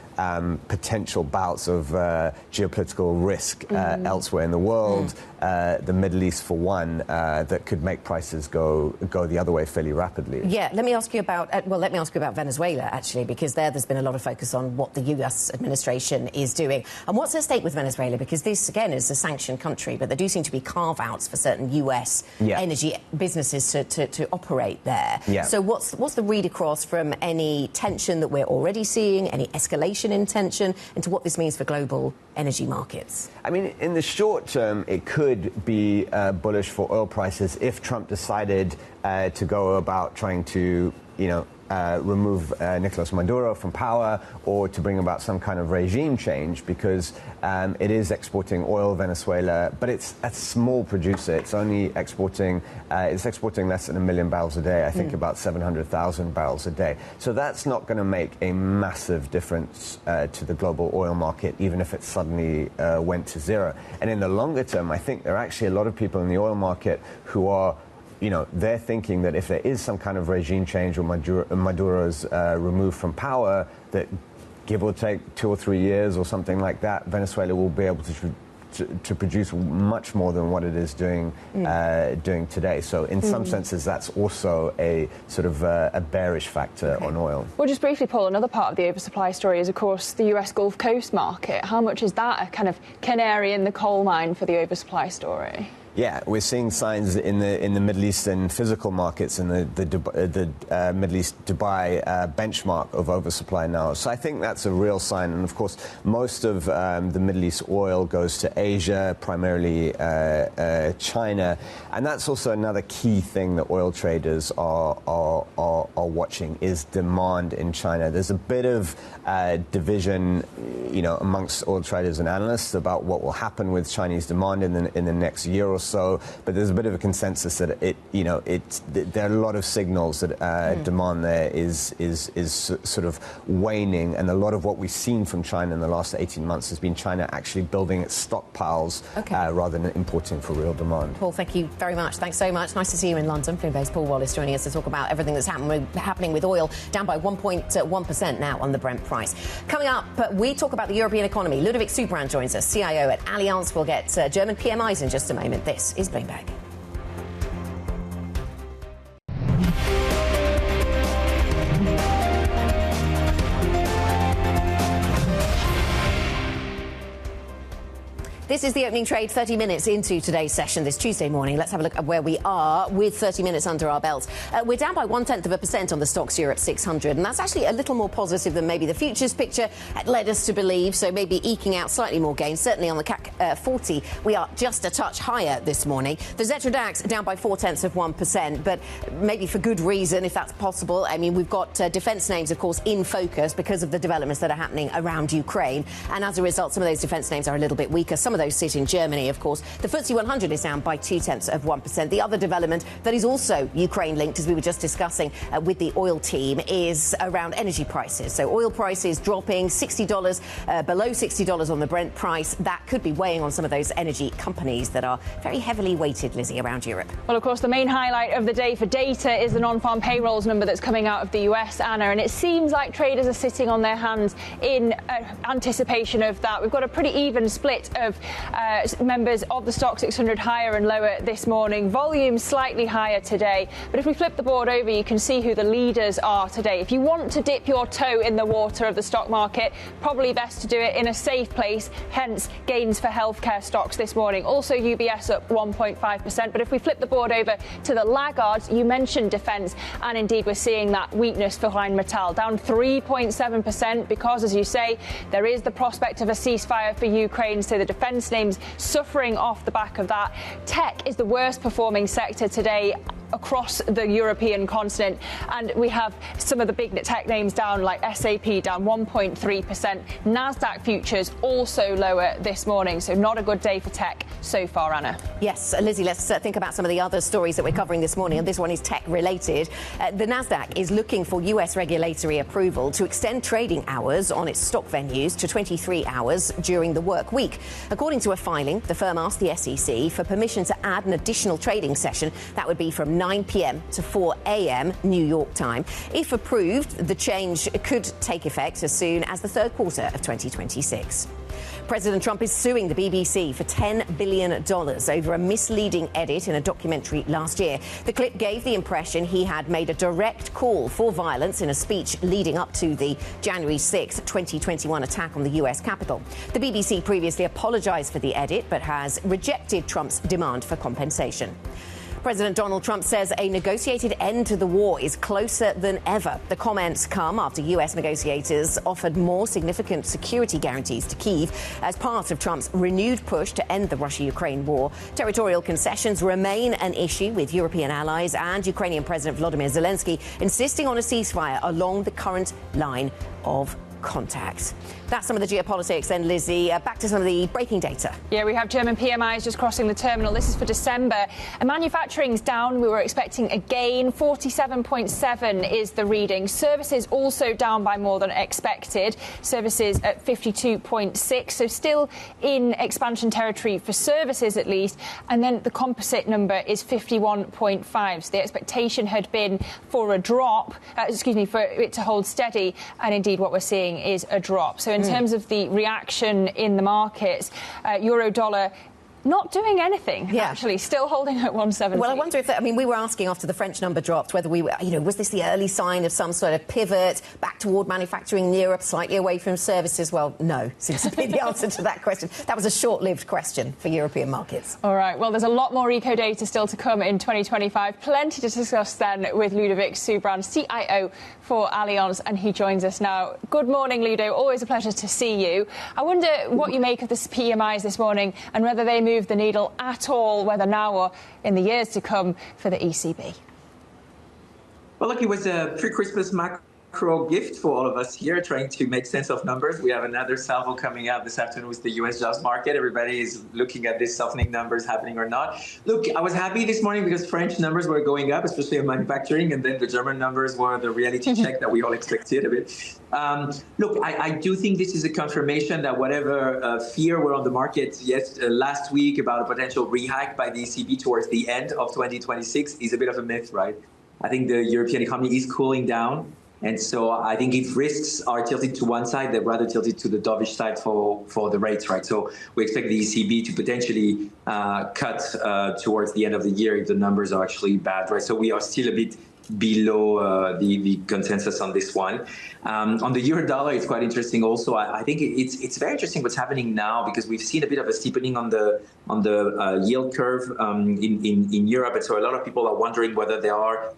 potential bouts of geopolitical risk elsewhere in the world, the Middle East for one, that could make prices go the other way fairly rapidly. Yeah, let me ask you about Venezuela, actually, because there's been a lot of focus on what the US administration is doing. And what's at stake with Venezuela? Because this, again, is a sanctioned country, but there do seem to be carve-outs for certain US energy businesses to operate there. Yeah. So what's the read across from any tension that we're already seeing, any escalation in tension, into what this means for global energy markets? I mean, in the short term, it could be bullish for oil prices if Trump decided to go about trying to, remove Nicolas Maduro from power, or to bring about some kind of regime change, because it is exporting oil, Venezuela, but it's a small producer. It's only exporting less than 1 million barrels a day, I think about 700,000 barrels a day. So that's not going to make a massive difference to the global oil market, even if it suddenly went to zero. And in the longer term, I think there are actually a lot of people in the oil market who are, they're thinking that if there is some kind of regime change or Maduro's removed from power, that give or take 2 or 3 years or something like that, Venezuela will be able to produce much more than what it is doing today. So in some senses, that's also a sort of a bearish factor on oil. Well, just briefly, Paul, another part of the oversupply story is, of course, the US Gulf Coast market. How much is that a kind of canary in the coal mine for the oversupply story? Yeah, we're seeing signs in the Middle Eastern physical markets and the Middle East Dubai benchmark of oversupply now. So I think that's a real sign. And of course, most of the Middle East oil goes to Asia, primarily China, and that's also another key thing that oil traders are watching is demand in China. There's a bit of division, amongst oil traders and analysts about what will happen with Chinese demand in the next year or so, but there's a bit of a consensus that there are a lot of signals that demand there is sort of waning, and a lot of what we've seen from China in the last 18 months has been China actually building its stockpiles rather than importing for real demand. Paul, thank you very much. Thanks so much. Nice to see you in London. Bloomberg's Paul Wallace joining us to talk about everything that's happening with oil, down by 1.1% now on the Brent price. Coming up, we talk about the European economy. Ludovic Subrand joins us, CIO at Allianz. We'll get German PMIs in just a moment. This is Bloomberg. This is the opening trade 30 minutes into today's session this Tuesday morning. Let's have a look at where we are with 30 minutes under our belts. We're down by 0.1% on the stocks Europe 600, and that's actually a little more positive than maybe the futures picture had led us to believe, so maybe eking out slightly more gains. Certainly on the CAC 40, we are just a touch higher this morning. The Xetra DAX down by 0.4%, but maybe for good reason, if that's possible. I mean, we've got defence names, of course, in focus because of the developments that are happening around Ukraine, and as a result, some of those defence names are a little bit weaker. Some of those sit in Germany, of course. The FTSE 100 is down by 0.2%. The other development that is also Ukraine-linked, as we were just discussing with the oil team, is around energy prices. So oil prices dropping $60, below $60 on the Brent price. That could be weighing on some of those energy companies that are very heavily weighted, Lizzie, around Europe. Well, of course, the main highlight of the day for data is the non-farm payrolls number that's coming out of the US, Anna, and it seems like traders are sitting on their hands in anticipation of that. We've got a pretty even split of members of the Stock 600 higher and lower this morning. Volume slightly higher today, but if we flip the board over, you can see who the leaders are today. If you want to dip your toe in the water of the stock market, probably best to do it in a safe place, hence gains for healthcare stocks this morning. Also UBS up 1.5%, but if we flip the board over to the laggards, you mentioned defence, and indeed we're seeing that weakness for Rheinmetall, down 3.7% because, as you say, there is the prospect of a ceasefire for Ukraine, so the defence names suffering off the back of that. Tech is the worst performing sector today across the European continent, and we have some of the big tech names down, like SAP down 1.3%. Nasdaq futures also lower this morning, so not a good day for tech so far, Anna. Yes, Lizzie, let's think about some of the other stories that we're covering this morning, and this one is tech related. The Nasdaq is looking for US regulatory approval to extend trading hours on its stock venues to 23 hours during the work week. According to a filing, the firm asked the SEC for permission to add an additional trading session. That would be from 9 p.m. to 4 a.m. New York time. If approved, the change could take effect as soon as the third quarter of 2026. President Trump is suing the BBC for $10 billion over a misleading edit in a documentary last year. The clip gave the impression he had made a direct call for violence in a speech leading up to the January 6, 2021 attack on the US Capitol. The BBC previously apologized for the edit, but has rejected Trump's demand for compensation. President Donald Trump says a negotiated end to the war is closer than ever. The comments come after US negotiators offered more significant security guarantees to Kyiv as part of Trump's renewed push to end the Russia-Ukraine war. Territorial concessions remain an issue, with European allies and Ukrainian President Volodymyr Zelensky insisting on a ceasefire along the current line of contact. That's some of the geopolitics then, Lizzie. Back to some of the breaking data. Yeah, we have German PMIs just crossing the terminal. This is for December. And manufacturing's down. We were expecting a gain. 47.7 is the reading. Services also down by more than expected. Services at 52.6. So still in expansion territory for services at least. And then the composite number is 51.5. So the expectation had been for a drop, for it to hold steady. And indeed what we're seeing is a drop. So in terms of the reaction in the markets, euro dollar not doing anything, actually, still holding at 170. Well, I wonder if we were asking after the French number dropped whether we were, was this the early sign of some sort of pivot back toward manufacturing in Europe, slightly away from services? Well, no, seems to be the answer to that question. That was a short-lived question for European markets. All right, well, there's a lot more eco data still to come in 2025. Plenty to discuss then with Ludovic Soubrand, CIO for Allianz, and he joins us now. Good morning, Ludo. Always a pleasure to see you. I wonder what you make of the PMIs this morning and whether they move the needle at all, whether now or in the years to come, for the ECB. Well, look, it was a pre-Christmas macro gift for all of us here trying to make sense of numbers. We have another salvo coming out this afternoon with the US jobs market. Everybody is looking at this softening numbers happening or not. Look, I was happy this morning because French numbers were going up, especially in manufacturing, and then the German numbers were the reality check that we all expected a bit. Look, I do think this is a confirmation that whatever fear were on the market last week about a potential rehike by the ECB towards the end of 2026 is a bit of a myth, right? I think the European economy is cooling down. And so I think if risks are tilted to one side, they're rather tilted to the dovish side for the rates, right? So we expect the ECB to potentially cut towards the end of the year if the numbers are actually bad, right? So we are still a bit below the consensus on this one. On the euro dollar, it's quite interesting also. I think it's very interesting what's happening now because we've seen a bit of a steepening on the yield curve in Europe. And so a lot of people are wondering whether there are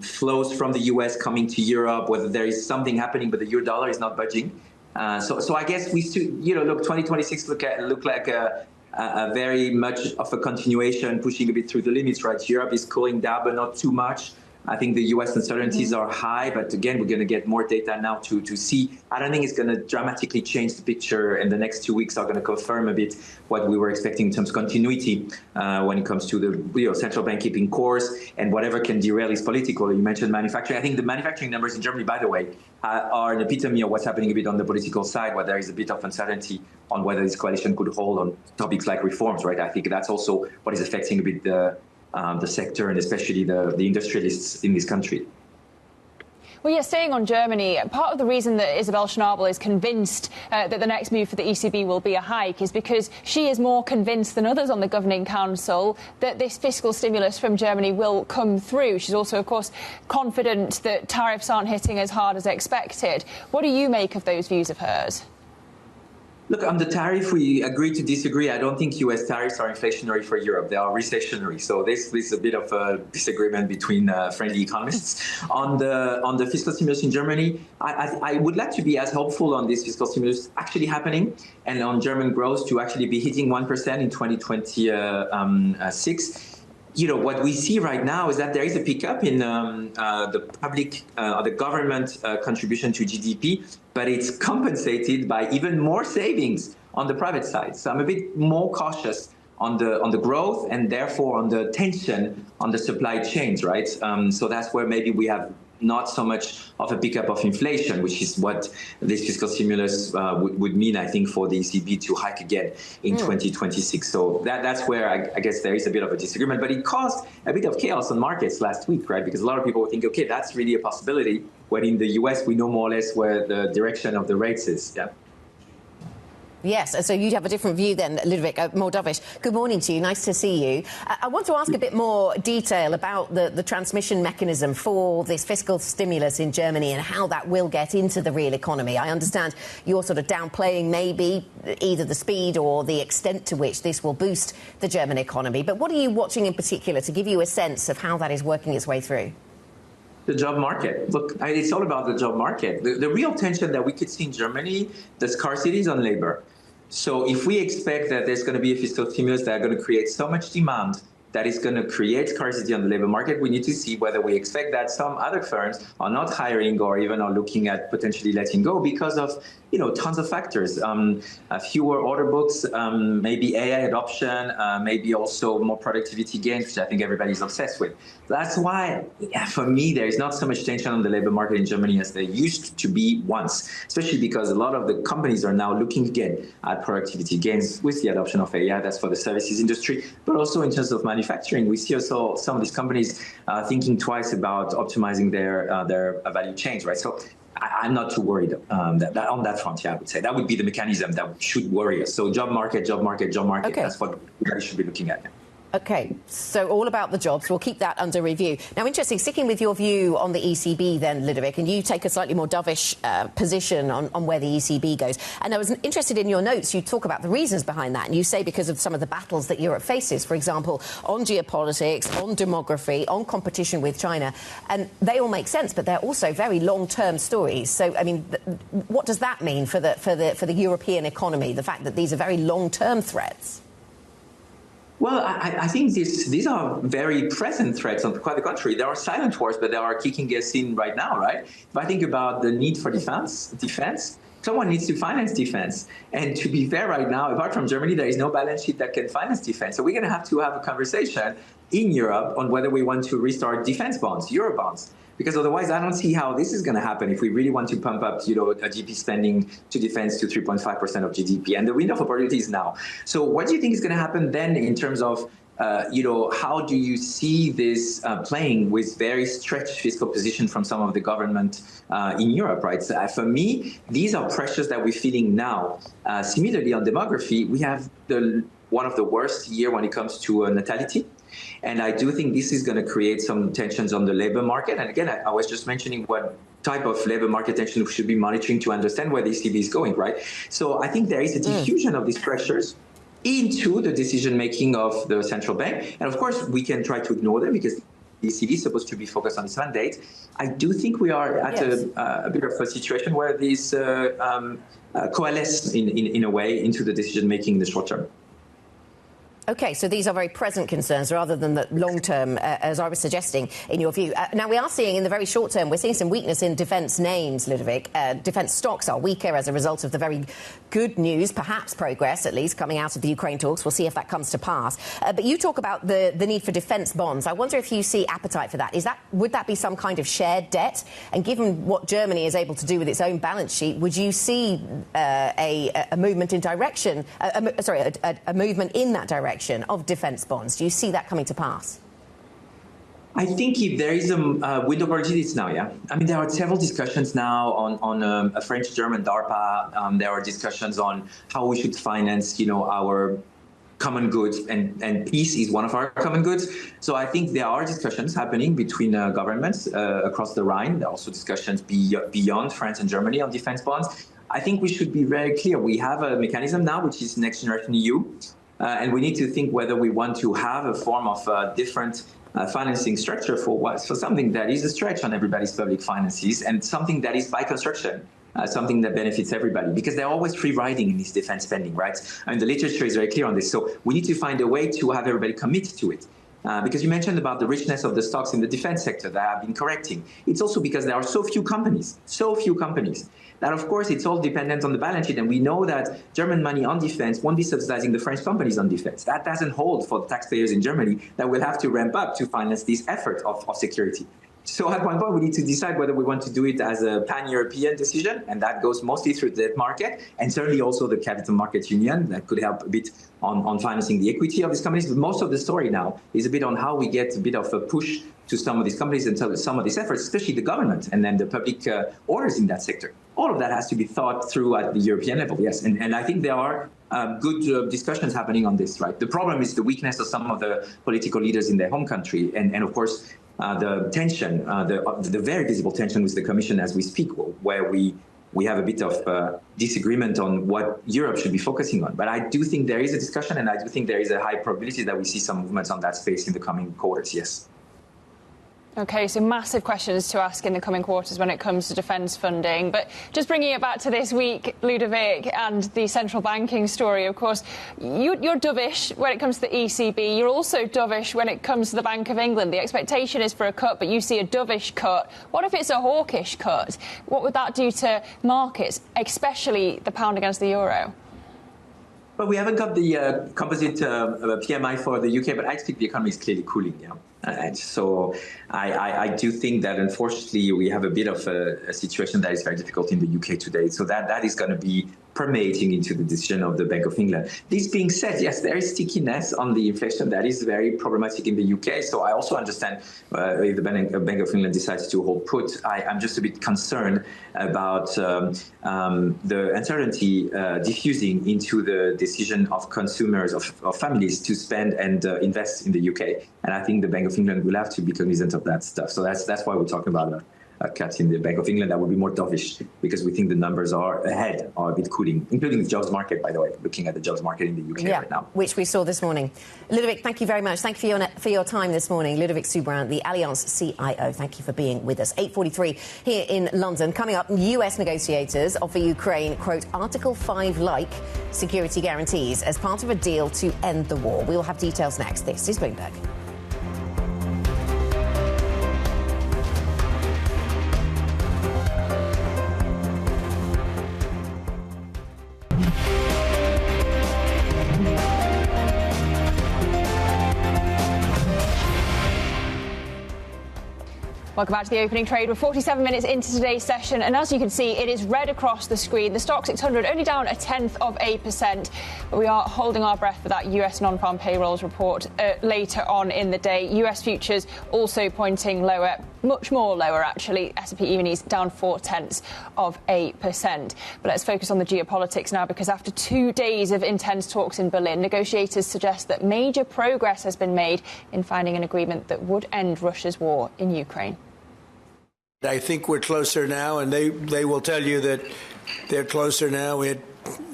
flows from the US coming to Europe, whether there is something happening, but the euro dollar is not budging. So I guess we still, look, 2026 look like a very much of a continuation, pushing a bit through the limits, right? Europe is cooling down, but not too much. I think the U.S. uncertainties are high, but again, we're going to get more data now to see. I don't think it's going to dramatically change the picture, and the next 2 weeks are going to confirm a bit what we were expecting in terms of continuity when it comes to the central bank keeping course, and whatever can derail is political. You mentioned manufacturing. I think the manufacturing numbers in Germany, by the way, are an epitome of what's happening a bit on the political side, where there is a bit of uncertainty on whether this coalition could hold on topics like reforms, right? I think that's also what is affecting a bit the sector, and especially the industrialists in this country. Well, yeah, staying on Germany, part of the reason that Isabel Schnabel is convinced that the next move for the ECB will be a hike is because she is more convinced than others on the Governing Council that this fiscal stimulus from Germany will come through. She's also, of course, confident that tariffs aren't hitting as hard as expected. What do you make of those views of hers? Look, on the tariff, we agree to disagree. I don't think U.S. tariffs are inflationary for Europe. They are recessionary. So this is a bit of a disagreement between friendly economists. On the fiscal stimulus in Germany, I would like to be as hopeful on this fiscal stimulus actually happening, and on German growth to actually be hitting 1% in 2026. What we see right now is that there is a pickup in the public, the government contribution to GDP, but it's compensated by even more savings on the private side. So I'm a bit more cautious on the growth, and therefore on the tension on the supply chains, right? So that's where maybe we have not so much of a pickup of inflation, which is what this fiscal stimulus would mean, I think, for the ECB to hike again in 2026. So that's where I guess there is a bit of a disagreement. But it caused a bit of chaos on markets last week, right? Because a lot of people think, okay, that's really a possibility, when in the US we know more or less where the direction of the rates is. Yeah. Yes, so you'd have a different view then, Ludovic, more dovish. Good morning to you. Nice to see you. I want to ask a bit more detail about the transmission mechanism for this fiscal stimulus in Germany and how that will get into the real economy. I understand you're sort of downplaying maybe either the speed or the extent to which this will boost the German economy. But what are you watching in particular to give you a sense of how that is working its way through? The job market. Look, it's all about the job market. The real tension that we could see in Germany, the scarcity is on labor. So if we expect that there's going to be a fiscal stimulus that are going to create so much demand that is going to create scarcity on the labor market, we need to see whether we expect that some other firms are not hiring or even are looking at potentially letting go because of, tons of factors. Fewer order books, maybe AI adoption, maybe also more productivity gains, which I think everybody's obsessed with. That's why, for me, there is not so much tension on the labor market in Germany as there used to be once, especially because a lot of the companies are now looking again at productivity gains with the adoption of AI. That's for the services industry, but also in terms of manufacturing. We see also some of these companies thinking twice about optimizing their value chains, right? So I'm not too worried that on that front. I would say that would be the mechanism that should worry us. So job market. Okay. That's what we should be looking at. OK, so all about the jobs. We'll keep that under review. Now, interesting, sticking with your view on the ECB then, Ludovic, and you take a slightly more dovish position on where the ECB goes. And I was interested in your notes. You talk about the reasons behind that, and you say because of some of the battles that Europe faces, for example, on geopolitics, on demography, on competition with China. And they all make sense, but they're also very long-term stories. So, I mean, what does that mean for the European economy, the fact that these are very long-term threats? Well, I think these are very present threats. On quite the contrary, there are silent wars, but they are kicking us in right now, right? If I think about the need for defense, someone needs to finance defense. And to be fair, right now, apart from Germany, there is no balance sheet that can finance defense. So we're going to have a conversation in Europe on whether we want to restart defense bonds, Euro bonds. Because otherwise, I don't see how this is going to happen if we really want to pump up, a GDP spending to defense to 3.5% of GDP. And the window of opportunity is now. So what do you think is going to happen then in terms of, how do you see this playing with very stretched fiscal position from some of the government in Europe, right? So for me, these are pressures that we're feeling now. Similarly, on demography, we have one of the worst year when it comes to natality. And I do think this is going to create some tensions on the labor market. And again, I was just mentioning what type of labor market tension we should be monitoring to understand where the ECB is going, right? So I think there is a diffusion of these pressures into the decision-making of the central bank. And of course, we can try to ignore them because the ECB is supposed to be focused on its mandate. I do think we are at a bit of a situation where these coalesce in a way into the decision-making in the short term. OK, so these are very present concerns rather than the long-term, as I was suggesting, in your view. Now, we are seeing in the very short term, we're seeing some weakness in defence names, Ludovic. Defence stocks are weaker as a result of the very good news, perhaps progress, at least, coming out of the Ukraine talks. We'll see if that comes to pass. But you talk about the need for defence bonds. I wonder if you see appetite for that. Would that be some kind of shared debt? And given what Germany is able to do with its own balance sheet, would you see a movement in direction, a movement in that direction of defence bonds? Do you see that coming to pass? I think if there is a window of opportunities now, yeah. I mean, there are several discussions now on a French-German DARPA. There are discussions on how we should finance, our common goods, and peace is one of our common goods. So I think there are discussions happening between governments across the Rhine. There are also discussions beyond France and Germany on defense bonds. I think we should be very clear. We have a mechanism now, which is Next Generation EU, and we need to think whether we want to have a form of different financing structure for something that is a stretch on everybody's public finances and something that is by construction. Something that benefits everybody, because they're always free riding in this defense spending, right? I mean, the literature is very clear on this. So we need to find a way to have everybody commit to it. Because you mentioned about the richness of the stocks in the defense sector that have been correcting. It's also because there are so few companies, that, of course, it's all dependent on the balance sheet. And we know that German money on defense won't be subsidizing the French companies on defense. That doesn't hold for the taxpayers in Germany that will have to ramp up to finance this effort of security. So at one point, we need to decide whether we want to do it as a pan-European decision, and that goes mostly through the debt market, and certainly also the capital market union that could help a bit on financing the equity of these companies. But most of the story now is a bit on how we get a bit of a push to some of these companies and some of these efforts, especially the government and then the public orders in that sector. All of that has to be thought through at the European level, yes. And I think there are good discussions happening on this, right? The problem is the weakness of some of the political leaders in their home country. And of course, the tension, the very visible tension with the Commission as we speak, where we have a bit of disagreement on what Europe should be focusing on. But I do think there is a discussion, and I do think there is a high probability that we see some movements on that space in the coming quarters, yes. OK, so massive questions to ask in the coming quarters when it comes to defence funding. But just bringing it back to this week, Ludovic, and the central banking story, of course, you're dovish when it comes to the ECB. You're also dovish when it comes to the Bank of England. The expectation is for a cut, but you see a dovish cut. What if it's a hawkish cut? What would that do to markets, especially the pound against the euro? Well, we haven't got the composite PMI for the UK, but I think the economy is clearly cooling, yeah. And so I do think that, unfortunately, we have a bit of a situation that is very difficult in the UK today. So that is going to be permeating into the decision of the Bank of England. This being said, yes, there is stickiness on the inflation that is very problematic in the UK. So I also understand if the Bank of England decides to hold put. I'm just a bit concerned about the uncertainty diffusing into the decision of consumers, of families to spend and invest in the UK. And I think the Bank of England will have to be cognizant of that stuff. So that's why we're talking about a cut in the Bank of England that will be more dovish, because we think the numbers are ahead, are a bit cooling, including the jobs market, by the way, looking at the jobs market in the UK right now. Which we saw this morning. Ludovic, thank you very much. Thank you for your time this morning. Ludovic Soubrand, the Allianz CIO. Thank you for being with us. 8:43 here in London. Coming up, US negotiators offer Ukraine, quote, Article 5-like security guarantees as part of a deal to end the war. We'll have details next. This is Bloomberg. Welcome back to the opening trade. We're 47 minutes into today's session, and as you can see, it is red across the screen. The Stoxx 600 only down 0.1%, but we are holding our breath for that US non-farm payrolls report later on in the day. US futures also pointing lower, much more lower actually. S&P E-minis down 0.4%. But let's focus on the geopolitics now, because after 2 days of intense talks in Berlin, negotiators suggest that major progress has been made in finding an agreement that would end Russia's war in Ukraine. I think we're closer now, and they will tell you that they're closer now. We had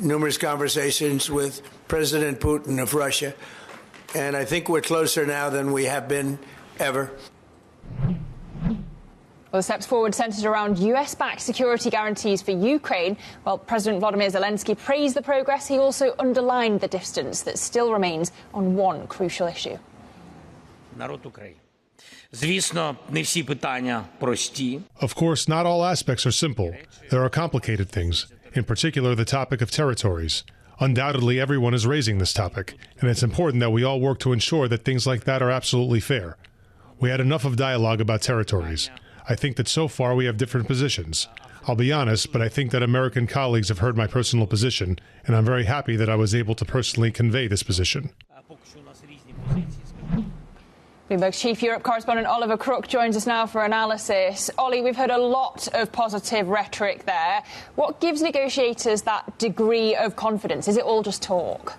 numerous conversations with President Putin of Russia, and I think we're closer now than we have been ever. Well, the steps forward centred around US-backed security guarantees for Ukraine. While President Volodymyr Zelensky praised the progress, he also underlined the distance that still remains on one crucial issue. Of course, not all aspects are simple. There are complicated things, in particular the topic of territories. Undoubtedly, everyone is raising this topic, and it's important that we all work to ensure that things like that are absolutely fair. We had enough of dialogue about territories. I think that so far we have different positions. I'll be honest, but I think that American colleagues have heard my personal position, and I'm very happy that I was able to personally convey this position. Bloomberg's chief Europe correspondent Oliver Crook joins us now for analysis. Ollie, we've heard a lot of positive rhetoric there. What gives negotiators that degree of confidence? Is it all just talk?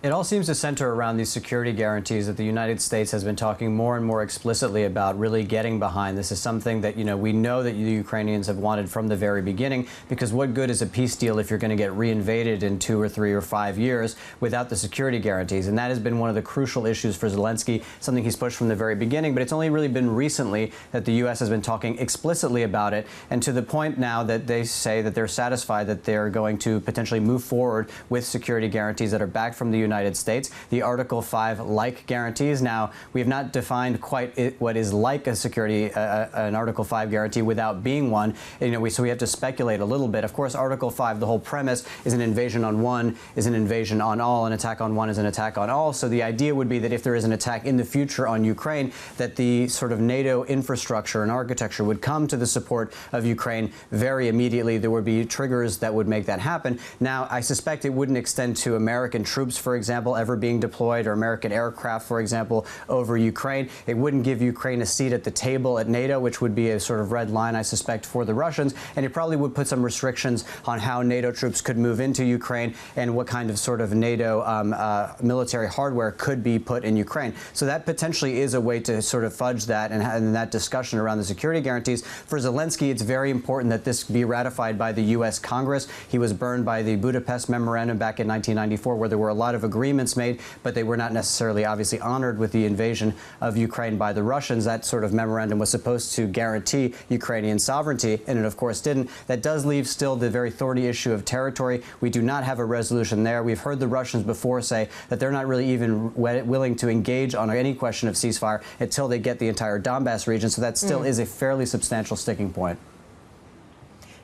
It all seems to center around these security guarantees that the United States has been talking more and more explicitly about, really getting behind. This is something that, we know that the Ukrainians have wanted from the very beginning, because what good is a peace deal if you're going to get reinvaded in 2 or 3 or 5 years without the security guarantees? And that has been one of the crucial issues for Zelensky, something he's pushed from the very beginning. But it's only really been recently that the U.S. has been talking explicitly about it, and to the point now that they say that they're satisfied that they're going to potentially move forward with security guarantees that are backed from the United States, the Article 5-like guarantees. Now, we have not defined quite what is like a security, an Article 5 guarantee without being one. So we have to speculate a little bit. Of course, Article 5, the whole premise is an invasion on one is an invasion on all. An attack on one is an attack on all. So the idea would be that if there is an attack in the future on Ukraine, that the sort of NATO infrastructure and architecture would come to the support of Ukraine very immediately. There would be triggers that would make that happen. Now, I suspect it wouldn't extend to American troops, for example, ever being deployed, or American aircraft, for example, over Ukraine. It wouldn't give Ukraine a seat at the table at NATO, which would be a sort of red line, I suspect, for the Russians. And it probably would put some restrictions on how NATO troops could move into Ukraine and what kind of sort of NATO military hardware could be put in Ukraine. So that potentially is a way to sort of fudge that and that discussion around the security guarantees. For Zelensky, it's very important that this be ratified by the U.S. Congress. He was burned by the Budapest Memorandum back in 1994, where there were a lot of agreements made, but they were not necessarily obviously honored with the invasion of Ukraine by the Russians. That sort of memorandum was supposed to guarantee Ukrainian sovereignty, and it of course didn't. That does leave still the very thorny issue of territory. We do not have a resolution there. We've heard the Russians before say that they're not really even willing to engage on any question of ceasefire until they get the entire Donbass region, so that still is a fairly substantial sticking point.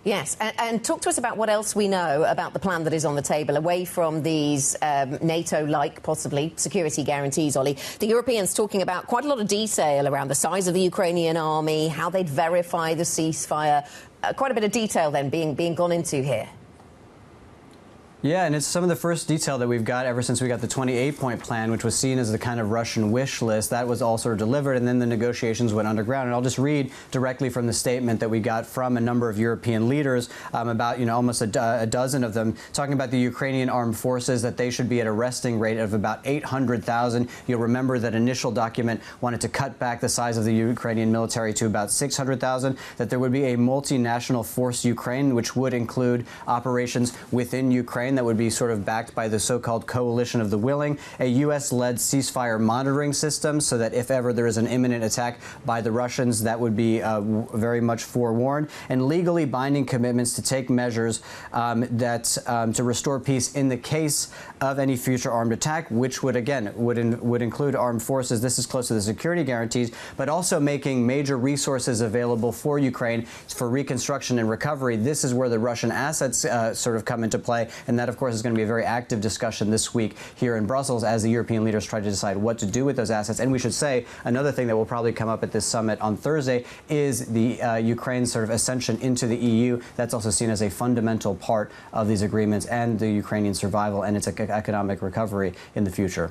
Yes, and talk to us about what else we know about the plan that is on the table, away from these NATO-like, possibly, security guarantees, Ollie. The Europeans talking about quite a lot of detail around the size of the Ukrainian army, how they'd verify the ceasefire. Quite a bit of detail, then, being gone into here. Yeah, and it's some of the first detail that we've got ever since we got the 28-point plan, which was seen as the kind of Russian wish list. That was all sort of delivered, and then the negotiations went underground. And I'll just read directly from the statement that we got from a number of European leaders, about almost a dozen of them, talking about the Ukrainian armed forces, that they should be at a resting rate of about 800,000. You'll remember that initial document wanted to cut back the size of the Ukrainian military to about 600,000, that there would be a multinational force Ukraine, which would include operations within Ukraine that would be sort of backed by the so-called coalition of the willing, a U.S.-led ceasefire monitoring system, so that if ever there is an imminent attack by the Russians, that would be very much forewarned, and legally binding commitments to take measures to restore peace in the case of any future armed attack, which would include armed forces. This is close to the security guarantees, but also making major resources available for Ukraine for reconstruction and recovery. This is where the Russian assets sort of come into play, and that, of course, is going to be a very active discussion this week here in Brussels as the European leaders try to decide what to do with those assets. And we should say another thing that will probably come up at this summit on Thursday is the Ukraine's sort of ascension into the EU. That's also seen as a fundamental part of these agreements and the Ukrainian survival and its economic recovery in the future.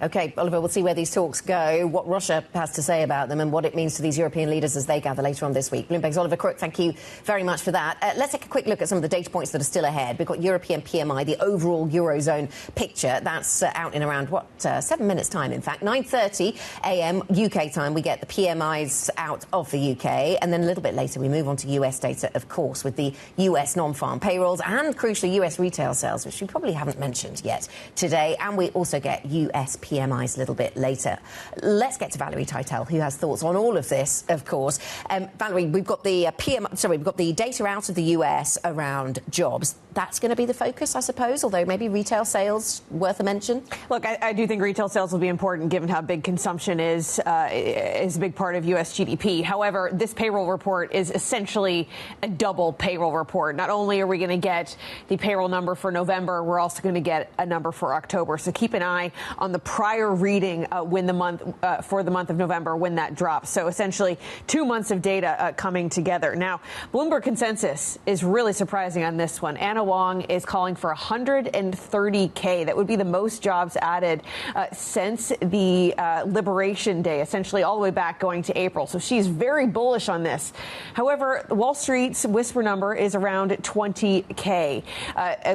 OK, Oliver, we'll see where these talks go, what Russia has to say about them and what it means to these European leaders as they gather later on this week. Bloomberg's Oliver Crook, thank you very much for that. Let's take a quick look at some of the data points that are still ahead. We've got European PMI, the overall Eurozone picture. That's out in around, 7 minutes' time, in fact. 9:30 a.m. UK time, we get the PMIs out of the UK. And then a little bit later, we move on to US data, of course, with the US non-farm payrolls and, crucially, US retail sales, which we probably haven't mentioned yet today. And we also get US US PMIs a little bit later. Let's get to Valerie Teitel, who has thoughts on all of this, of course. Valerie, we've got the we've got the data out of the US around jobs. That's going to be the focus, I suppose, although maybe retail sales worth a mention. Look, I do think retail sales will be important given how big consumption is a big part of U.S. GDP. However, this payroll report is essentially a double payroll report. Not only are we going to get the payroll number for November, we're also going to get a number for October. So keep an eye on the prior reading for the month of November when that drops. So essentially 2 months of data coming together. Now, Bloomberg consensus is really surprising on this one. Anna Wong is calling for 130K. That would be the most jobs added since the Liberation Day, essentially all the way back going to April. So she's very bullish on this. However, Wall Street's whisper number is around 20K.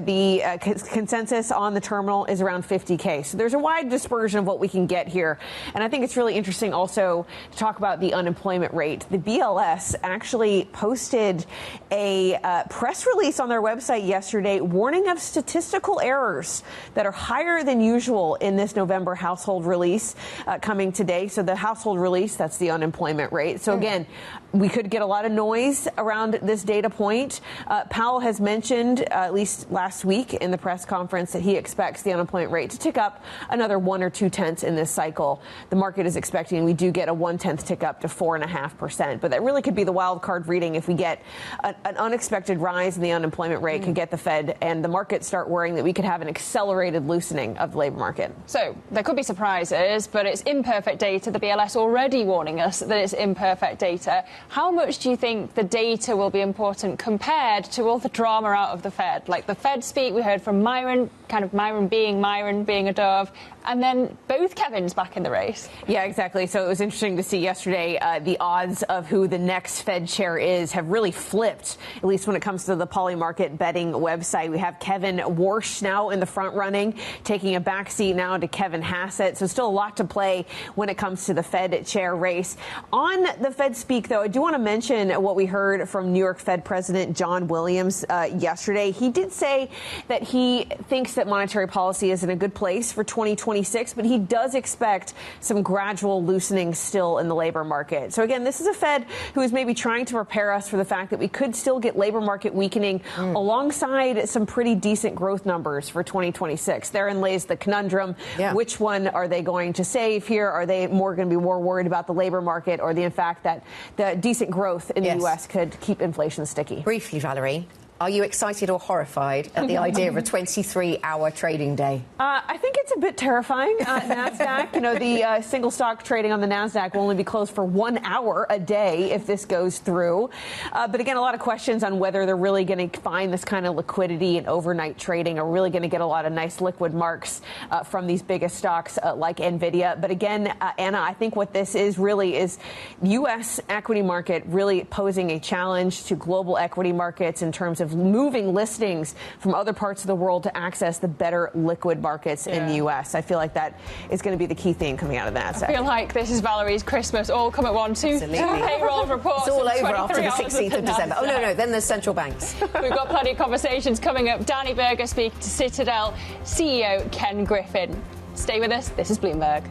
The consensus on the terminal is around 50K. So there's a wide dispersion of what we can get here. And I think it's really interesting also to talk about the unemployment rate. The BLS actually posted a press release on their website yesterday warning of statistical errors that are higher than usual in this November household release coming today. So the household release, that's the unemployment rate. So again, we could get a lot of noise around this data point. Powell has mentioned, at least last week in the press conference, that he expects the unemployment rate to tick up another 1 or 2 tenths in this cycle. The market is expecting we do get a 1/10 tick up to 4.5%. But that really could be the wild card reading if we get an unexpected rise in the unemployment rate, could get the Fed and the market start worrying that we could have an accelerated loosening of the labor market. So there could be surprises, but it's imperfect data. The BLS already warning us that it's imperfect data. How much do you think the data will be important compared to all the drama out of the Fed? Like the Fed speak, we heard from Myron, kind of Myron being a dove, and then both Kevins back in the race. Yeah, exactly. So it was interesting to see yesterday the odds of who the next Fed chair is have really flipped, at least when it comes to the Polymarket betting website. We have Kevin Warsh now in the front running, taking a backseat now to Kevin Hassett. So still a lot to play when it comes to the Fed chair race. On the Fed speak, though, I do want to mention what we heard from New York Fed President John Williams yesterday. He did say that he thinks that monetary policy is in a good place for 2026, but he does expect some gradual loosening still in the labor market. So again, this is a Fed who is maybe trying to prepare us for the fact that we could still get labor market weakening alongside some pretty decent growth numbers for 2026. Therein lays the conundrum. Yeah. Which one are they going to save here? Are they going to be more worried about the labor market or the fact that the decent growth in the U.S. could keep inflation sticky? Briefly, Valerie, are you excited or horrified at the idea of a 23-hour trading day? I think it's a bit terrifying. Nasdaq, the single stock trading on the Nasdaq will only be closed for 1 hour a day if this goes through. But again, a lot of questions on whether they're really going to find this kind of liquidity and overnight trading. Are really going to get a lot of nice liquid marks from these biggest stocks like NVIDIA. But again, Anna, I think what this is really is U.S. equity market really posing a challenge to global equity markets in terms of moving listings from other parts of the world to access the better liquid markets in the U.S. I feel like that is going to be the key theme coming out of that. I feel like this is Valerie's Christmas all come at once. Two payroll reports. It's all over after the 16th of December. Oh, no, then there's central banks. We've got plenty of conversations coming up. Danny Berger speaking to Citadel CEO Ken Griffin. Stay with us. This is Bloomberg.